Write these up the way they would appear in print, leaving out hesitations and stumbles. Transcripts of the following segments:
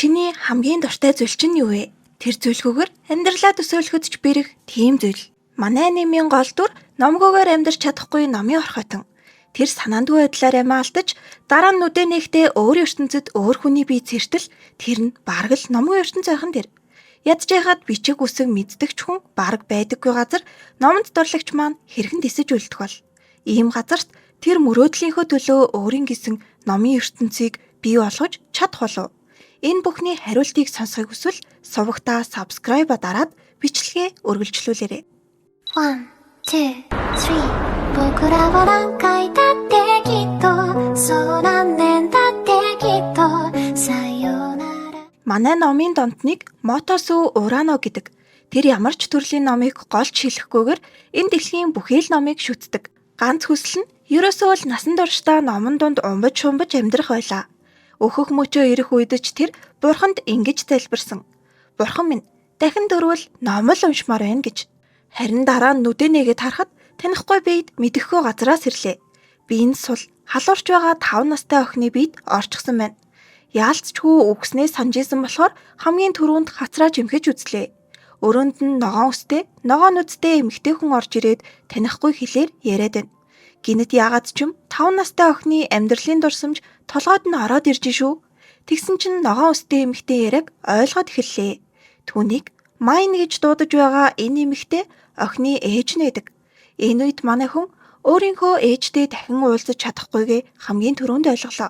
Чиний хамгийн дуртай зүйл чинь юу вэ? Тэр зүйлгүйгээр амьдралаа төсөөлөхөд ч бэрх тийм зүйл. Манай нэмийн гол дүр номгүйгээр амьдрч чадахгүй номын орхотон. Тэр санаандгүй байдлаар амиа алдаж дараа нь нүдэ нэхтээ өөр ертөнцид өөр хүний бие цэртэл тэр нь бараг л номгүй ертөнц байхан тэр. Ядж яхад бичиг үсэг мэддэгч хүн бараг байдаггүй газар номонд дурлагч маань хэрхэн дисэж үлдэх бол. Ийм газарт тэр мөрөөдлийнхөө төлөө өөрийн гэсэн номын ертөнцийг бий болгож чадах болов. Энэ бүхний хариултыг сонсохыг хүсвэл сувагтаа subscribe дараад бичлэгээ үргэлжлүүлээрэй. 1, 2, 3僕らは何回だってきっとそう何年だってきっとさよなら Манай номын донтныг Мотосү Урано гэдэг. Тэр ямар ч төрлийн номыг голж хэлэхгүйгээр энэ дэлхийн бүхий л номыг шүтдэг. Ганц хүсэл нь ерөөсөө л насан туршдаа номон дунд умбаж шумбаж амьдрах байлаа. Өөхөх мөчөө ирэх үед ч тэр бурханд ингэж залбирсан. Бурхан минь, дахин дөрвөл ном л уншмаар байна гэж. Харин дараа нь нүдэ нэгэд харахад танихгүй биед мэдэхгүй газраас ирлээ. Биеийн сул халуурч байгаа 5 настай охины биед орчихсон байна. Яалтчгүй үгснээ санаж исэн болохоор хамгийн түрүүнд хацраа жимхэж үзлээ. Өрөөнд нь ногоон үстэй, ногоон нүдтэй эмэгтэй хүн орж ирээд танихгүй хэлээр яриад байна. Гинэт яагаад ч юм 5 настай охины амьдралын дурсамж толгойд нь ороод ирж шүү. Тэгсэн чинь ногоон үстэй эмэгтэй яриаг ойлгоод эхэллээ. Түүнийг Майн гэж дуудаж байгаа энэ эмэгтэй охины ээж нэдэг. Энэ үед манай хүн өөрийнхөө ээжтэй дахин уулзаж чадахгүйгээ хамгийн түрүүнд ойлголоо.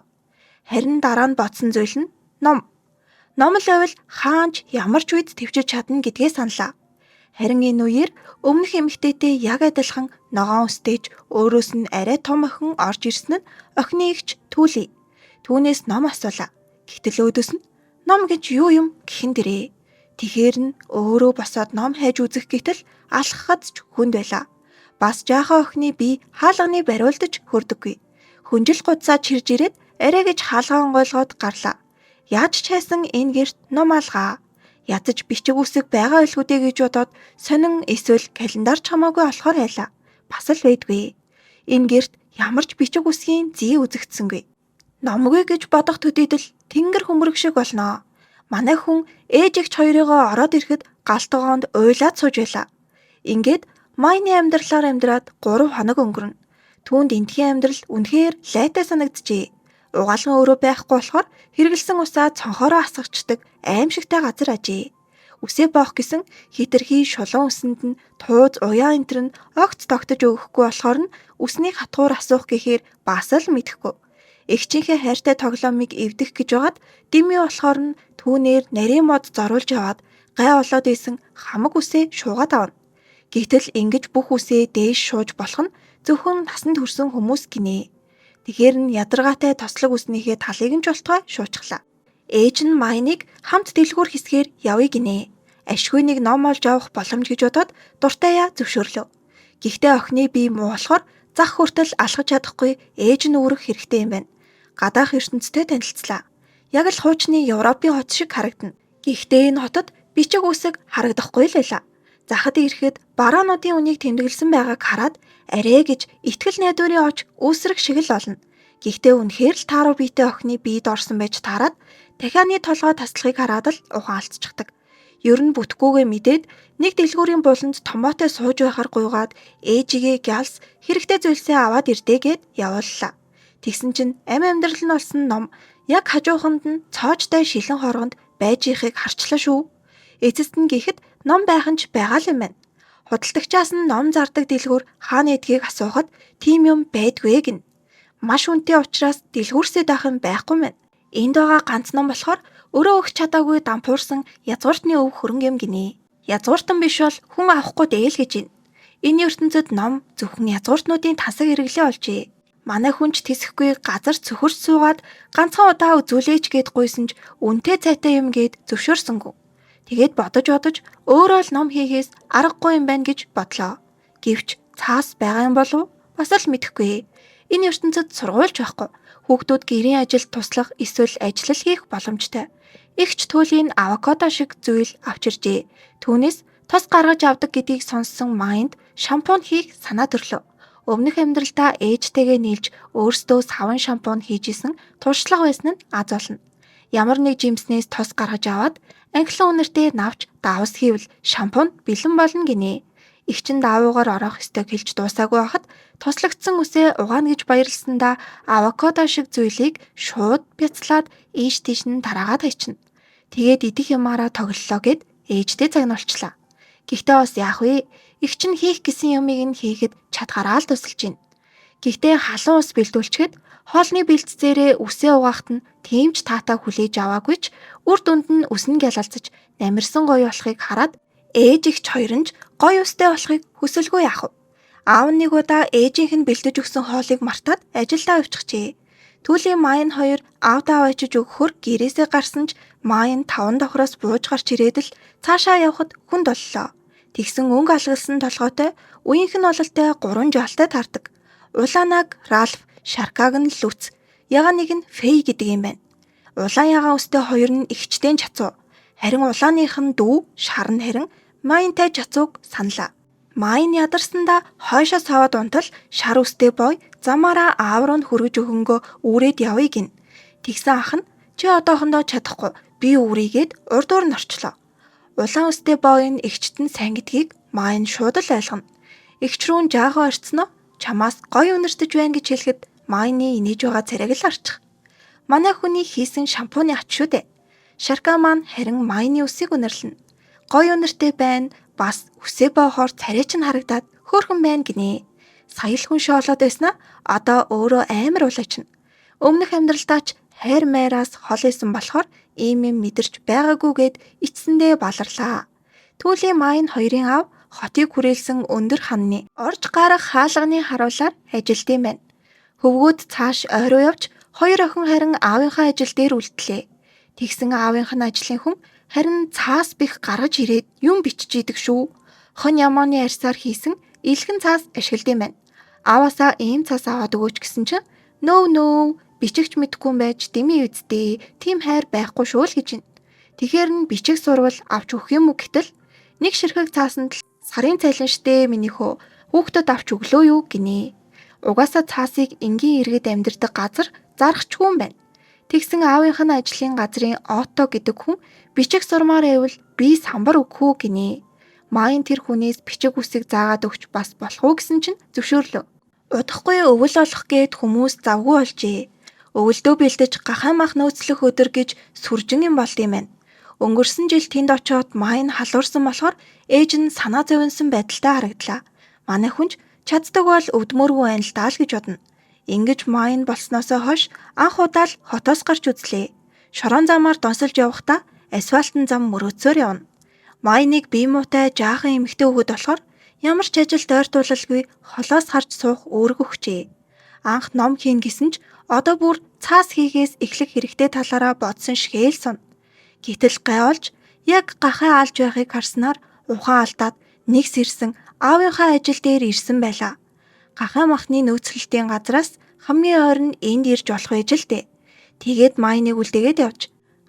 Харин дараа нь бодсон зүйл нь ном. Ном л байвал хаанч ямар ч үед төвчж чадна гэдгээ саналаа. Харин энэ үеэр өмнөх эмэгтэйтэй яг адилхан ногоон үстэйж өөрөөс нь арай том охин орж ирсэн нь охины эгч Түүли. Түүнээс ном асуулаа. Гэтэл өөдөөс нь ном гэж юу юм гэхэн дэрээ. Тэгэхэр нь өөрөө босоод ном хайж үзэх гэтэл алхахад ч хүнд байлаа. Бас жаахан охины бие хаалганы бариулдаж хөрдөггүй. Хүнжил гудсаа чирж ирээд арай гэж хаалгаа онгойлгоод гарлаа. Яаж ч хайсан энэ гэрт ном алгаа. Ядаж бичиг үсэг байгаа байлгуудэ гэж бодоод сонин эсвэл календар ч хамаагүй болохоор байлаа. Бас л байдгүй. Энэ гэрт ямар ч бичиг үсгийн зүй үзэгдсэнгүй. Номгүй гэж бодох төдийдл тэнгэр хөмөрг шиг болноо. Манай хүн ээж эгч хоёрыгоо ороод ирэхэд галт тогоонд уйлаад сууж байлаа. Ингээд Майны амьдралаар амьдраад 3 хоног өнгөрнө. Түүнд энтхийн амьдрал үнэхээр лайтай санагджээ. Угаалган өөрөө байхгүй болохоор хэрэгэлсэн усаа цонхороо асгачдаг аимшигтай газар ажээ. Үсээ боох гэсэн хитрхи шулуун үсэнд нь тууз уяа энтэр нь огт тогтож өгөхгүй болохоор нь үсний хатгуур асуух гэхээр бас л мэдэхгүй. Эгчийнхээ хайртай тоглоомыг эвдэх гэж байгаад дими болохоор нь түүнээр нарийн мод зоруулж яваад гай олоод исэн хамаг үсээ шуугаад авна. Гэтэл ингэж бүх үсээ дээш шууж болох нь зөвхөн насанд хүрсэн хүмүүс гинэ. Тэгэхэр нь ядаргаатай тослог үснийхээ талыг нь жолтгой шуучглаа. Ээж нь Майныг хамт дэлгүүр хэсгээр явъя гинэ. Ашгүй нэг ном олж авах боломж гэж бодоод дуртайя зөвшөөрлөө. Гэхдээ охины бие муу болохоор зах хүртэл алхаж чадахгүй ээж нь үүрэх хэрэгтэй юм байна. Гадаах ертөнцтэй танилцлаа. Яг л хуучны Европын хот шиг харагдана. Гэхдээ энэ хотод бичиг үсэг харагдахгүй л байлаа. Захад ирэхэд бараануудын үнийг тэмдэглэсэн байгааг хараад арай гэж итгэл найдварын оч үүсрэг шиг л болно. Гэхдээ үнэхээр л тааруу биетэй охины биед орсон байж таарад дахианы толгой таслахыг хараад л ухаалтчихдаг. Ер нь бүтгүүгээ мэдээд нэг дэлгүүрийн буланд томотой сууж байхаар гуйгаад ээжигээ гялс хэрэгтэй зүйлсээ аваад ирдэ гэд явууллаа. Тэгсэн чинь амьдрал нь болсон ном яг хажууханд нь цоочтой шилэн хоргонд байж ихийг харчлаа шүү. Эцэст нь гэхэд ном байх нь ч байгаа л юм байна. Худалдагчаас нь ном зардаг дэлгүүр хаана эдгийг асуухад тийм юм байдгүй гин. Маш үнэтэй учраас дэлгүүрсэд байх юм байхгүй мэн. Энд байгаа ганц ном болохоор өрөө өгч чадаагүй дампуурсан язгууртны өв хөрөнгө юм гинэ. Язгууртан биш бол хүн авахгүй дээл гэж байна. Энэ ертөнцид ном зөвхөн язгууртнуудын тасаг хэрэглээ олжээ. Манай хүнч тэсэхгүй газар цөхөрч суугаад ганцхан удаа үзүүлээч гэд гуйсан ч үнтэй цайтай юм гэд зөвшөөрсөнгөө. Тэгээд бодож өөрөө л ном хийхээс аргагүй юм байна гэж бодлоо. Гэвч цаас байгаа юм болов? Бас л мэдэхгүй. Энэ ертөнцид сургуульч байхгүй. Хүүхдүүд гэрийн ажилд туслах эсвэл ажиллал хийх боломжтой. Игч Түүлийн авокадо шиг зүйл авчиржээ. Түүнээс тос гаргаж авдаг гэдгийг сонссон Майнд шампунь хийх санаа төрлөө. Өмнөх амьдралдаа ээжтэйгээ нийлж өөрсдөө саван шампунь хийж исэн туршлага байсан нь аз болно. Ямар нэг жимснээс тос гаргаж аваад анхлан үнэртэй навч давс хийвэл шампунь бэлэн болно гинэ. Игчин даавуугаар орох ёстой хэлж дуусаагүй байхад тослогдсон үсээ угаана гэж баярлсандаа авокадо шиг зүйлийг шууд бяцлаад ийш тийш нь тараагаад хайчна. Тэгээд идэх юмараа тоглолоо гэд ээжтэй загнуулчлаа. Гэхдээ бас яах вэ? Игчин хийх гэсэн юмыг нь хийхэд чадхаараа л тусалж байна. Гэхдээ халуун ус бэлдүүлчихэд хоолны бэлтцээрээ үсээ угаахт нь тийм ч таатай хүлээж аваагүй ч үр дүнд нь үс нь гялалцаж намирсан гоё болохыг хараад ээж ихч хоёр нь гоё үстэй болохыг хүсэлгүй яах вэ? Аав нэг удаа ээжийнх нь бэлдэж өгсөн хоолыг мартаад ажилдаа явчихжээ. Түүлийн Майн хоёр аавдаа авчиж өгөхөөр гэрээсээ гарсан ч Майн 5 давхраас бууж гарч ирээд л цаашаа явхад хүнд боллоо. Тэгсэн өнгө алгалсан толгойтой үеийнх нь ололтой 3 жаалтай таардаг. Улаанаг Ральф, Шаркаг нь Лүц, ягаан нэг нь Фэй гэдэг юм байна. Улаан ягаан үстэй хоёр нь ихчдэн чацуу. Харин улааных нь дүү Шарн харин Майнтай чацууг саналаа. Майн ядарсандаа хойшоо саваад унтал шар үстэй бой замаараа аав руу нь хөргөж өгөнгөө үүрээд явъя гин. Тэгсэн ах нь чи одоохондоо чадахгүй би үүрийгээд урдуур нь орчлоо. Улаан үстэй бой нь эгчт нь сайн гэдгийг Майн шууд л ойлгоно. Эгч рүү жаахан орцсноо чамаас гоё үнэртэж байна гэж хэлэхэд Майны инээж байгаа царайг л арчих. Манай хүний хийсэн шампуны ач шүү дээ. Шарка маань харин Майны үсийг үнэрлэнэ. Гоё үнэртэй байна. Бас үсээ боохоор царай ч харагдаад хөөрхөн байна гинэ. Сая л хүн шоолоод байснаа одоо өөрөө амар улаачна. Өмнөх амьдралдаа ч хайр майраас хол исэн болохоор ийм юм мэдэрч байгаагүйгээд эцсэндээ баларлаа. Түүлийн Майн хоёрын аав хотыг хүрээлсэн өндөр ханны орж гарах хаалганы харуулаар ажилд юм байна. Хөвгүүд цааш ойроо явж хоёр охин харин аавынхаа ажил дээр үлдлээ. Тэгсэн аавынх нь ажлын хүн харин цаас бих гаргаж ирээд юм биччихийдэг шүү. Хон ямааны арьсаар хийсэн илхэн цаас ашиглад юм байна. Ааваасаа ийм цаас аваад өгөөч гэсэн чинь нөө бичигч мэдгүй юм байж дэмий үздэй. Тим хайр байхгүй шүү л гэж байна. Тэгэхээр нь бичиг сурвал авч өгөх юм уу гэтэл нэг ширхэг цаасанд л сарын цайлан штэ минийхөө хүүхдэд авч өглөө юу гинэ. Угаасаа цаасыг энгийн иргэд амьдардаг газар зарахчгүй юм байна. Тэгсэн аавынх нь ажлын газрын Отто гэдэг хүн бичиг сурмаар байвал би самбар өгөхөө гинэ. Майн тэр хүнээс бичиг үсэг заагаад өгч бас болох уу гэсэн чинь зөвшөөрлөө. Удахгүй өвөл болох гээд хүмүүс завгүй болжээ. Өвөлдөө бэлдэж гахаамах нөөцлөх өдөр гэж сүржин юм болд юм байна. Өнгөрсөн жил тэнд очиод Майн халуурсан болохоор ээж нь санаа зовнсон байдалтай харагдлаа. Манай хүнч чаддаг бол өвдмөргүй байна л даа л гэж бодно. Ингэж Майн болсноосоо хойш анх удаа л хотоос гарч үзлээ. Шорон замаар донсолж явахдаа асфальтын зам мөрөөцөөр явна. Майныг бие муутай жаахан эмэгтэй өгöd болохоор ямар ч ажилд ойртуулалгүй холоос харж суух үүрэг өгчээ. Анх ном хийн гэсэн ч одоо бүр цаас хийгээс эхлэх хэрэгтэй талаараа бодсон шигээл сон. Гэтэл гай олж яг гахаа алж байхыг харснаар ухаан алдаад нэг сэрсэн аавынхаа ажил дээр ирсэн байлаа. Гахаа махны нөөцлөлтийн газраас хамгийн ойр нь энд ирж болох байж л дээ. Тэгээд Майныг үлдээгээд явж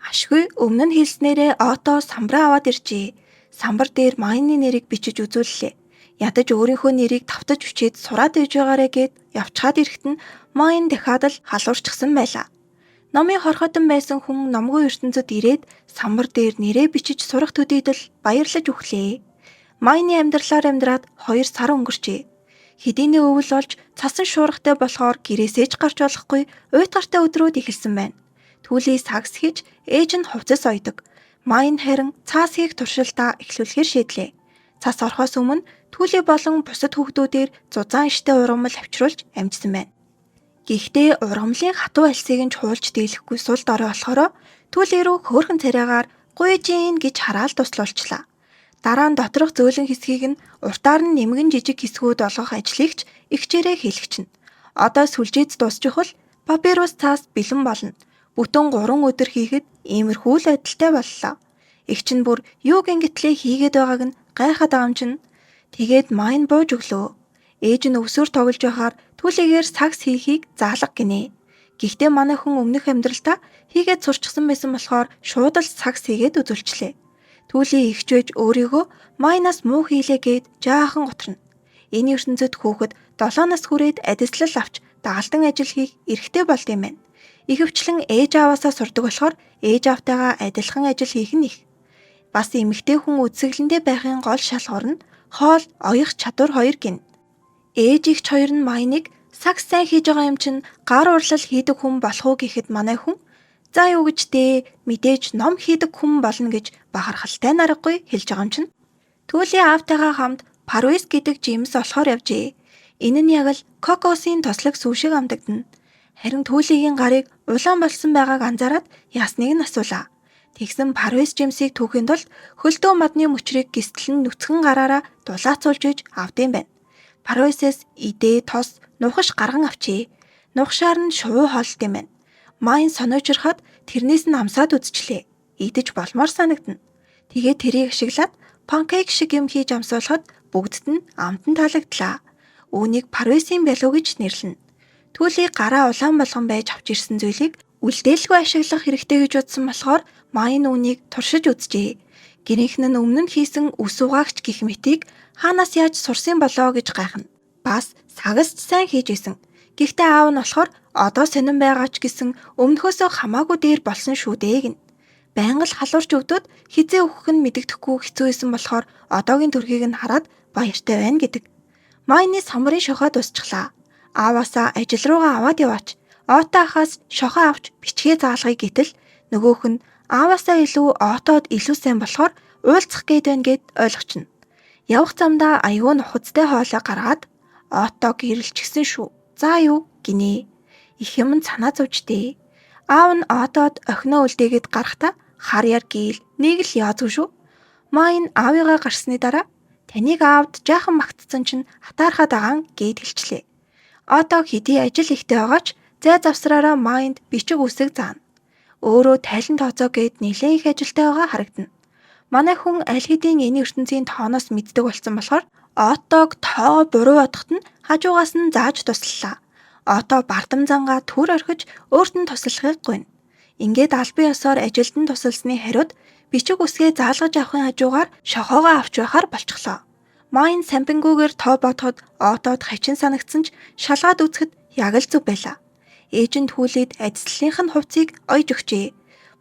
ашгүй өмнө нь хэлснээрээ Отто самбараа аваад иржээ. Самбар дээр Майны нэрийг бичиж үзүүллээ. Ядаж өөрийнхөө нэрийг тавтаж бичээд сураад иж байгаарэ гэд явчаад ирэхэд нь Майн дахиад л халуурчсан байлаа. Номын хорхотон байсан хүн номгүй ертөнцөд ирээд самбар дээр нэрээ бичиж сурах төдийд л баярлаж өглөө. Майны амьдралаар амьдраад 2 сар өнгөрчээ. Хэдийний өвөл болж цасан шуургатай болохоор гэрээсээ ч гарч болохгүй уйтгартай өдрүүд эхэлсэн байна. Түүлий сагс хийж ээж нь хувцас ойдог. Майн харин цаас хийх туршилтаа эхлүүлэхээр шийдлээ. Цас орохоос өмнө Түүлий болон бусад хүүхдүүдээр зузаан иштэй ургамал авчруулж амжсан байна. Гэхдээ ургамлын хатуу альсыг нь чуулж дийлэхгүй сул дорой болохоор Түүлий рүү хөөрхөн царайгаар гуйжин гэж хараал туслуулчлаа. Дараа нь доторх зөөлөн хэсгийг нь уртаар нь нэмгэн жижиг хэсгүүд олгох ажлыг ч ихчээрээ хийлгчнэ. Одоо сүлжээд дуусчих бол папирус цаас бэлэн болно. Бүтэн 3 өдөр хийхэд иймэрхүү л байдалтай боллоо. Игч нь бүр юу гингэтлээ хийгээд байгааг нь гайхаад байгаа юм чинь. Тэгээд Майн бууж өглөө. Ээж нь өвсөөр тоглож байхаар Түүлийгээр сакс хийхийг заалга гинэ. Гэхдээ манай хүн өмнөх амьдралдаа хийгээд сурчсан байсан болохоор шууд л сакс хийгээд үзүүлчлээ. Түүлий ихч байж өөрийгөө Майнаас муу хийлээ гэд жаахан готрно. Энэ ертөнцид хүүхэд 7 нас хүрээд адислал авч дагалдан ажил хийх эрхтэй болд юм байна. Ихэвчлэн ээж ааваасаа сурдаг болохоор ээж аавтайгаа адилхан ажил хийх нь их. Бас эмэгтэй хүн үзэсгэлэнтэй байхын гол шалгуур нь хоол оёх чадвар хоёр гин. Ээж ихч хоёр нь Майныг сакс сайн хийж байгаа юм чинь гар урлал хийдэг хүн болох уу гэхэд манай хүн за юу гэж дээ мэдээж ном хийдэг хүн болно гэж бахархалтай наргагүй хэлж байгаа юм чинь. Түүлийн аавтайгаа хамт Парвис гэдэг жимс болохоор явжээ. Энэ нь яг л Кокосын тослог сүв шиг амдагдана. Харин Түүлигийн гарыг улаан болсон байгааг анзаараад ясныг нь асуулаа. Тэгсэн Парвис жимсийг түүхийн тулд хөлдөө модны мөчрийг гистэл нь нүцгэн гараараа дулаацуулж иж авдсан байна. Парвисээс идээ тос нухаш гарган авчээ. Нухшаар нь шувуу хоолт юм байна. Майн сониучрахад тэрнээс нь амсаад үзчихлээ. Идэж болмоор санагдана. Тэгээд тэрийг ашиглаад панкейк шиг юм хийж амсуулахад бүгдд нь амтан таалагдлаа. Үүнийг Парвисын бялуу гэж нэрлэнэ. Түүлийг гараа улаан болгон байж авч ирсэн зүйлийг үлдээлгүй ашиглах хэрэгтэй гэж утсан болохоор Майн үүнийг туршиж үзжээ. Гэрийнхэн нь өмнө нь хийсэн үс угаагч гих мэтийг хаанаас яаж сурсан болоо гэж гайхна. Бас сагсч сайн хийж исэн. Гэхдээ аав нь болохоор одоо сонирн байгаа ч гэсэн өмнөхөөсөө хамаагүй дээр болсон шүү дээ гин. Байнга л халуурч өгдөөд хизээ өгөх нь мэддэхгүй хэцүү исэн болохоор одоогийн төрхийг нь хараад баяртай байна гэдэг. Майны самбарын шохоо дуусчихлаа. Ааваасаа ажил руугаа аваад яваач. Оото ахаас шохоо авч бичгээ заалгая гэтэл нөгөөх нь ааваасаа илүү оотоод илүү сайн болохоор уулзах гээд байна гэд ойлгочно. Явах замдаа аюу нухацтай хоолой гаргаад оотог ирэлчихсэн шүү. За юу гинэ. Их юм санаа зовжтэй. Аав нь оотоод охиноо үлдээгээд гарахта харьяар гээл нэг л яазгүй шүү. Майн аавыгаа гарсны дараа таныг аавд жаахан магтсан чинь хатаархаад агаан гээд хэлчлээ. Оотог хэдий ажил ихтэй байгаач зай завсраараа Майнд бичиг үсэг заана. Өөрөө тайлан тооцоо гээд нэлээд их ажилтай байгаа харагдана. Манай хүн аль хэдийн энэ ертөнцийн тооноос мэддэг болсон болохоор Оотог тоо буруу бодоход нь хажуугаас нь зааж туслалаа. Оото бардам зангаа түр орхиж өөрт нь туслахыг гуйна. Ингээд албан ёсоор ажилд нь тусалсны хариуд бичиг үсгээ заалгаж авахын хажуугаар шохоогоо авч байхаар болчихлоо. Майн сампингүүгээр тоо бодоход Оотод хачин санагдсан ч шалгаад үзэхэд яг л зүв байлаа. Ээж нь Түүлийд ажлынх нь хувцсыг ойж өгчээ.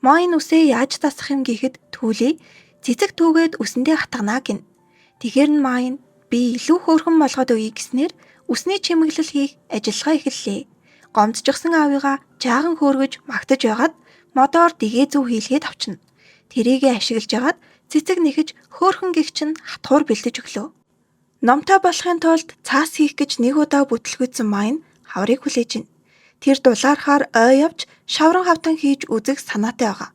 Майн үсээ яаж тасах юм гэхэд Түүлий цэцэг түүгээд үсэндээ хатганаа гин. Тэгэхэр нь Майн би илүү хөөрхөн болгоод өгье гэснээр үсний чимэглэл хийх ажиллагаа эхэллээ. Гомдчихсан аавыгаа жаахан хөөргөж магтаж байгаад модоор дэгээ зүв хийлгээд авчна. Тэрийгэ ашиглаж ягаад цэцэг нэхэж хөөрхөн гихч нь хатгуур бэлдэж өглөө. Номтой болохын тулд цаас хийх гэж нэг удаа бүтлгүйдсэн Майн хаврыг хүлээж ин. Тэр дулаархаар ой явж шавран хавтан хийж үзэх санаатай байгаа.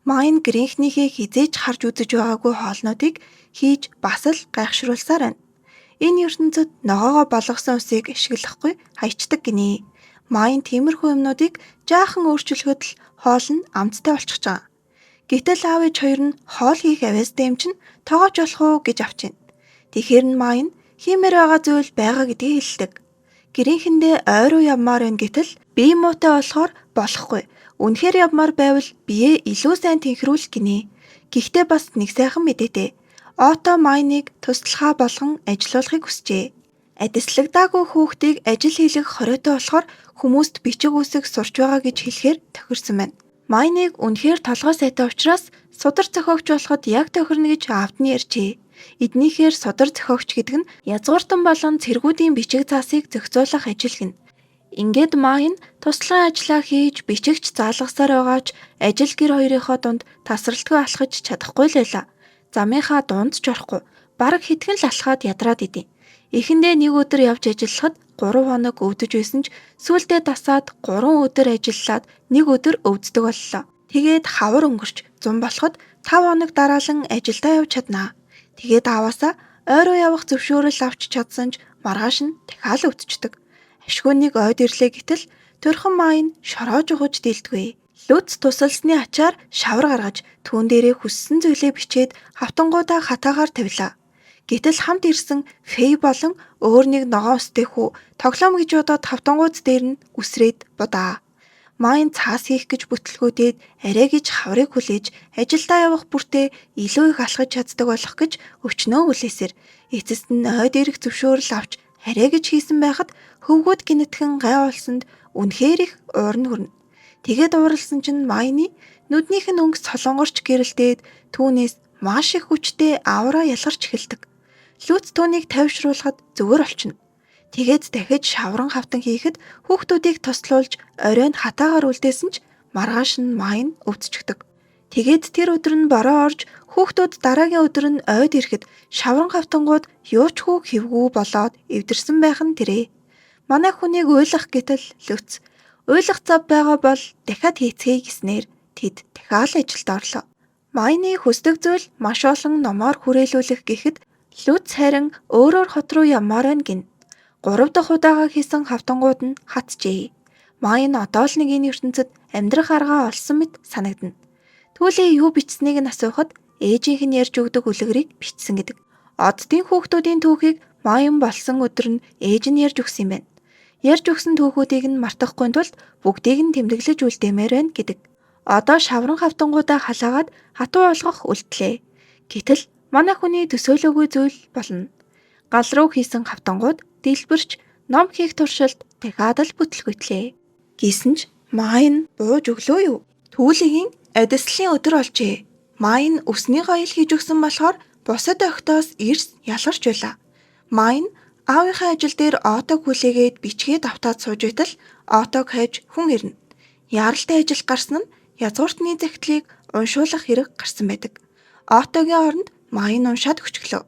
Майн гэрийнхнийхээ хизээж харж үзэж байгаагүй хоолнуудыг хийж бас л гайхшруулсаар байна. Энэ ертөнцид ногоогоо болгосон усыг ашиглахгүй хайчдаг гинэ. Майн тиймэрхүү юмнуудыг жаахан өөрчлөхөд л хоол нь амттай болчихж байгаа. Гэтэл аав ээж хоёр нь хоол хийх авьяастай юм чинь тоогооч болох уу гэж авчина. Тэгэхээр нь Майн хиймээр байгаа зүйл байгаа гэдгийг хэлдэг. Гэрийнхэндээ ойруу явмаар байна гэтэл бие муутай болохоор болохгүй. Үнэхээр явмаар байвал биеэ илүү сайн тэнхрүүл гинэ. Гэхдээ бас нэг сайхан мэдээтэй. Оото Майныг туслахаа болгон ажилуулахыг хүсжээ. Адислагдаагүй хүүхдийг ажил хийлгэх хориотой болохоор хүмүүст бичиг үсэг сурч байгаа гэж хэлэхээр тохирсон байна. Майныг үнэхээр толгой сайтай учраас судар зохиогч болоход яг тохирно гэж аавд нь ярьжээ. Эднийхээр судар зохиогч гэдэг нь язгууртан болон цэргүүдийн бичиг заасыг зохицуулах ажил гэнэ. Ингээд Майн туслагын ажлаа хийж бичигч заалгасаар байгаач ажил гэр хоёрынхоо дунд тасралтгүй алхаж чадахгүй л байлаа. Замынхаа дунд ч орохгүй. Бараг хитгэн л алхаад ядраад идэв. Эхэндээ нэг өдөр явж ажиллахад 3 хоног өвдөж байсан ч сүүлдээ тасаад 3 өдөр ажиллаад нэг өдөр өвддөг боллоо. Тэгээд хавар өнгөрч зун болоход 5 хоног дараалан ажилдаа явж чаднаа. Тэгээд ааваасаа ойроо явах зөвшөөрөл авч чадсан ч маргааш нь дахиад өвдчихдөг. Ашгүй нэг ойд ирлээ гэтэл төрхөн Майн шороож ухаж дийлдэггүй. Лүц тусалсны ачаар шавар гаргаж түүн дээрээ хүссэн зүйлээ бичээд хавтангуудаа хатаагаар тавилаа. Гэтэл хамт ирсэн Фэй болон өөр нэг ногоон өстэй хүү тоглоом гэж бодоод хавтангууд дээр нь үсрээд будаа. Майн цаас хийх гэж бүтлгүүтээд арай гэж хаврыг хүлээж ажилдаа явах бүртээ илүү их алхаж чаддаг болох гэж өчнөө хүлээсээр эцэст нь ойд ирэх зөвшөөрөл авч арай гэж хийсэн байхад хөвгүүд гинэтхэн гай олсонд үнэхээр их уурн хүрнэ. Тэгээд ууралсан чинь Майны нүднийх нь өнгө солонгорч гэрэлдээд түүнээс маш их хүчтэй авраа ялгарч эхэлдэг. Лүц түүнийг тайвшруулахад зүгээр олчихно. Тэгээд дахиж шавран хавтан хийхэд хүүхдүүдийг тослуулж оройн хатаагаар үлдээсэн ч маргааш нь Майн өвдчихдөг. Тэгээд тэр өдөр нь бороо орж хүүхдүүд дараагийн өдөр нь ойд ирэхэд шавран хавтангууд юучгүй хэвгүй болоод эвдэрсэн байх нь тэрэ. Манай хүнийг уйлах гэтэл Лүц уйлах зав байгаа бол дахиад хийцгээе гэснээр тэд дахиад ажилд орлоо. Майны хүсдэг зүйл маш олон номоор хүрээлүүлэх гэхэд Лүц харин өөрөөр хот руу ямаар байна гин. 3 дахь удаага хийсэн хавтангууд нь хатжээ. Майн одоо л нэг энэ ертөнцид амьдрах аргаа олсон мэт санагдана. Түүлээ юу бичсэнийг нь асуухад ээжийнх нь ярьж өгдөг үлгэрийг бичсэн гэдэг. Оддын хүүхдүүдийн түүхийг Майн болсон өдөр нь ээж нь ярьж өгсөн юм байна. Ярьж өгсөн түүхүүдийг нь мартахгүй тулд бүгдийг нь тэмдэглэж үлдээмээр байна гэдэг. Одоо шавран хавтангуудаа халаагаад хатуу олгох үлдлээ. Гэтэл манай хүний төсөөлөөгүй зүйл болно. Гал руу хийсэн хавтангууд дэлбэрч ном хийх туршилт дахиад л бүтлгүйтлээ. Гэсэн ч Майн бууж өглөө юу? Түүлэгийн адислын өдөр олжээ. Майн өсний гоёл хийж өгсөн болохоор бусад охтоос эрс ялгарч байлаа. Майн аавынхаа ажил дээр оотог хүлээгээд бичгээд автаад сууж байтал оотог хайж хүн ирнэ. Яралтай ажил гарсан нь язгууртны захидлыг уншуулах хэрэг гарсан байдаг. Оотогийн оронд Майн уншаад өчглөө.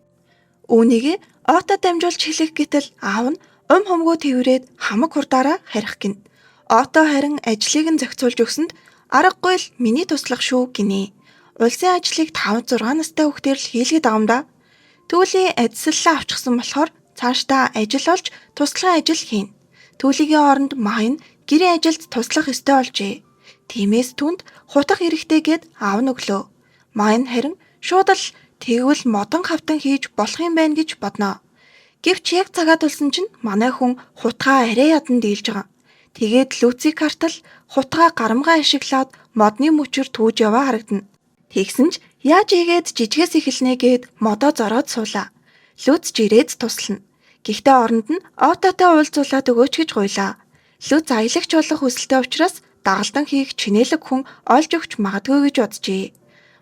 Үүнийг оотод дамжуулж хэлэх гэтэл аав нь хумгуу тэрврээд хамаг хурдаараа харих гин. Оото харин ажлыг нь зохицуулж өгсөнд аргагүй л миний туслах шүү гинэ. Улсын ажлыг 5-6 настай хүүхдээр л хийлгээд байгаа юм да. Түүлийн адислалаа авчихсан болохоор цаашдаа ажил олж туслахын ажил хийн. Түүлигийн оронд Майн гэрийн ажилд туслах ёстой болжээ. Тиймээс түнд хутах хэрэгтэй гэд аав нь өглөө. Майн харин шууд л тэгвэл модон хавтан хийж болох юм байна гэж бодноо. Гэвч яг цагаад болсон чинь манай хүн хутгаа арай ядан дийлж байгаа. Тэгээд Лүцийг хартал хутгаа гарамгаа ашиглаад модны мөчөр түүж яваа харагдана. Тэгсэн ч яаж игээд жижигээс эхэлнэ гэд модоо зороод суулаа. Лүц жирээд туслана. Гэхдээ оронд нь оототой уулзуулаад өгөөч гэж гуйлаа. Лүц аялагч болох хүсэлтэй учраас дагалдан хийх чинэлэг хүн олж өгч магадгүй гэж боджээ.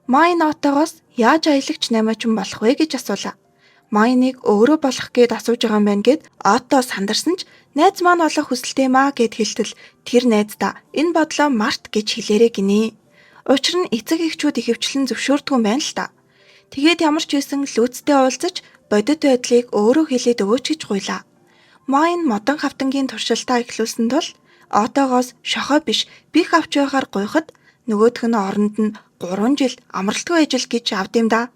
Майн оотоогоос яаж аялагч наймаачин болох вэ гэж асуулаа. Майныг өөрөө болох гээд асууж байгаа юм байна гэд оотоо сандарсан ч найз маань олох хүсэлтэй маа гэд хэлтэл тэр найздаа энэ бодлоо март гэж хэлээрэй гинэ. Учир нь эцэг эхчүүд ихэвчлэн зөвшөөрдөг юм байна л та. Тэгээд ямар ч байсан Лүцтэй уулзаж бодит байдлыг өөрөө хэлээд өгөөч гэж гуйлаа. Майн модон хавтангийн туршилтаа эхлүүлсэн тул оотоогоос шохоо биш бих авч байхаар гуйхад нөгөөх нь оронд нь 3 жил амралтгүй ажил гэж авд юм да.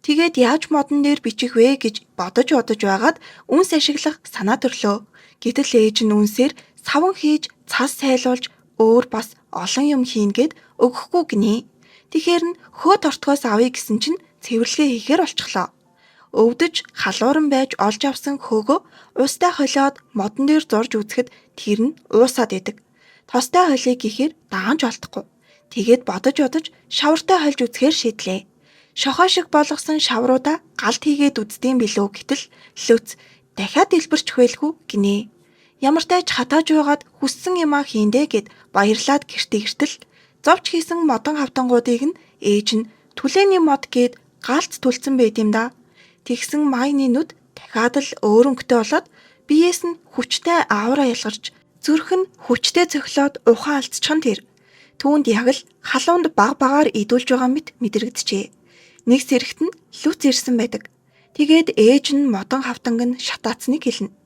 Тэгээд яаж модон дээр бичих вэ гэж бодож байгаад үнс ашиглах санаа төрлөө. Гэтэл ээж нь үнсээр саван хийж цас сайлуулж өөр бас олон юм хийн гэд өгөхгүй гинэ. Тэгэхээр нь хөөд ортгоос авъя гэсэн чинь цэвэрлэгээ хийхээр болчихлоо. Өвдөж халууран байж олж авсан хөөгөө уустай холиод модон дээр зурж үзэхэд тэр нь уусаад идэг. Тостой холийг гэхээр даанч олдохгүй. Тэгээд бодож шавартай хольж үзэхээр шийдлээ. Шохоо шиг болгосон шавруудаа галт хийгээд үздэм билүү гэтэл Лүц дахиад дэлбэрч хөвөлгүй гинэ. Ямар тач хатааж байгаад хүссэн юмаа хийндэ гэд баярлаад гэртээ иртэл зовч хийсэн модон хавтангуудыг нь ээж нь түлээний мод гэд галт түлцэн байд юм да. Тэгсэн Майны нүд дахиад л өөрөнгөтэй болоод биеэс нь хүчтэй аавраа ялгарч зүрх нь хүчтэй цохилоод ухаан алдчихсан тэр. Түүнд яг л халуунд багаар идүүлж байгаа мэт мэдрэгдэжээ. Нэг сэрэгт нь Лүц ирсэн байдаг. Тэгээд ээж нь модон хавтанг нь шатаацныг хэлнэ.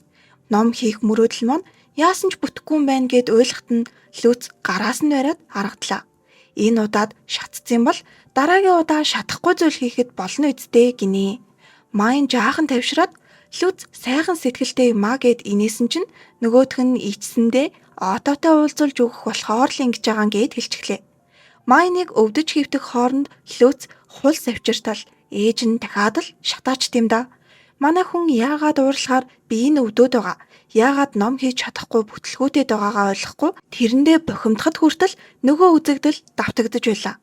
Ном хийх мөрөөдөл маань яасан ч бүтэхгүй юм байна гэд ойлгохт нь Лүц гараас нь бариад харагдлаа. Энэ удаад шатцсан бол дараагийн удаа шатахгүй зүйл хийхэд болно үсттэй гинэ. Майн жаахан тавшраад Лүц сайхан сэтгэлтэй юмаа гэд инээсэн чинь нөгөөх нь ичсэндээ оотоотой уулзуулж өгөх болохоор л ингэж байгаа гэд хэлчихлээ. Майныг өвдөж хөвтөх хооронд Лүц хул савчиртал ээж нь дахиад л шатаачт юм да. Манай хүн яагаад уурлахаар бие нь өвдөд байгаа. Яагаад ном хийж чадахгүй бүтлгүүтэд байгаагаа ойлгохгүй тэрэндээ бохимдоход хүртэл нөгөө үзэгдэл давтагдж байлаа.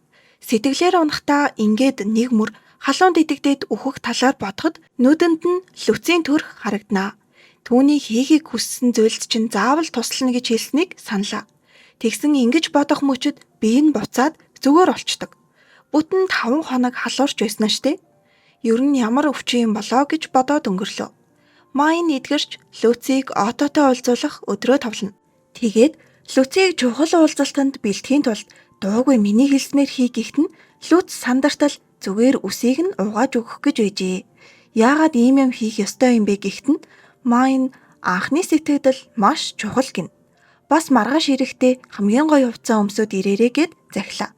Сэтгэлээр унахтаа ингээд нэг мөр халуунд итгэдээд өөхөх талаар бодоход нүдэнд нь Лүцийн төрх харагданаа. Түүний хийхийг хүссэн зүйлд чинь заавал туслана гэж хэлснийг саналаа. Тэгсэн ингэж бодох мөчөд бие нь буцаад зүгээр олчдог. Бүтэн 5 хоног халуурч байсан штэ. Ер нь ямар өвчин юм болоо гэж бодоод өнгөрлөө. Майн эдгэрч Люцийг Ототой уулзуулах өдрөө товлно. Тэгээд Люцийг чухал уулзалтанд бэлтгэхийн тулд дуугүй миний хэлснээр хий гэхэд нь Люц сандартал зүгээр үсийг нь угааж өгөх гэж байжээ. Яагаад ийм юм хийх ёстой юм бэ гэхэд нь Майн анхны сэтгэл маш чухал гин. Бас маргааш ирэхдээ хамгийн гоё хувцас өмсөд ирээрээ гэд захилаа.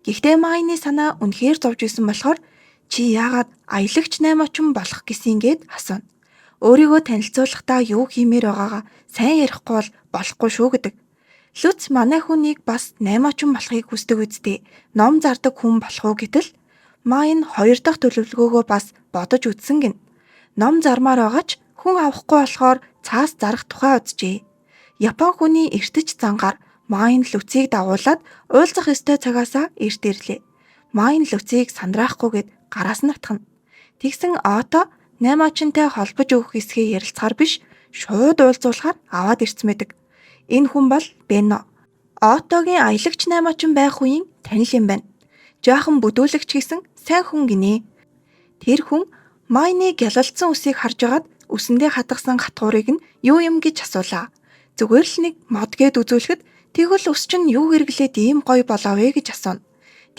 Гэхдээ Майны санаа үнэхээр зовж исэн болохоор чи яагаад аялагч 8 очин болох гэсэн гээд асууна. Өөрийгөө танилцуулахдаа юу хиймээр байгаагаа сайн ярихгүй бол болохгүй шүү гэдэг. Люц манай хүнийг бас 8 очин болохыг хүсдэг үсттэй. Ном зардаг хүн болох уу гэтэл Майн 2 дахь төлөвлөгөөгөө бас бодож үзсэн гин. Ном зармаар байгаач хүн авахгүй болохоор цаас зарах тухай үзжээ. Япон хүний эртэж зангаар Майн Люцийг дагуулад уулзах ёстой цагаасаа эрт ирлээ. Майн Люцийг сандраахгүйгээд гараас нь атгана. Тэгсэн Ото 8 очинтой холбож өгөх хэсгээ ярилцахаар биш, шууд уулзуулахаар аваад ирсэн мэдэг. Энэ хүн бол Бено. Отогийн аялагч 8 очин байх үеийн танил юм байна. Жаахан бүдүүлэгч гэсэн сайн хүн гинэ. Тэр хүн Майны гялалцсан үсийг харж агаад үсэндээ хатгасан хатгуурыг нь юу юм гэж асуулаа. Зүгээр л нэг мод гээд үзүүлэхэд тэгвэл ус чинь юу хэрэглээд ийм гоё болоо вэ гэж асууна.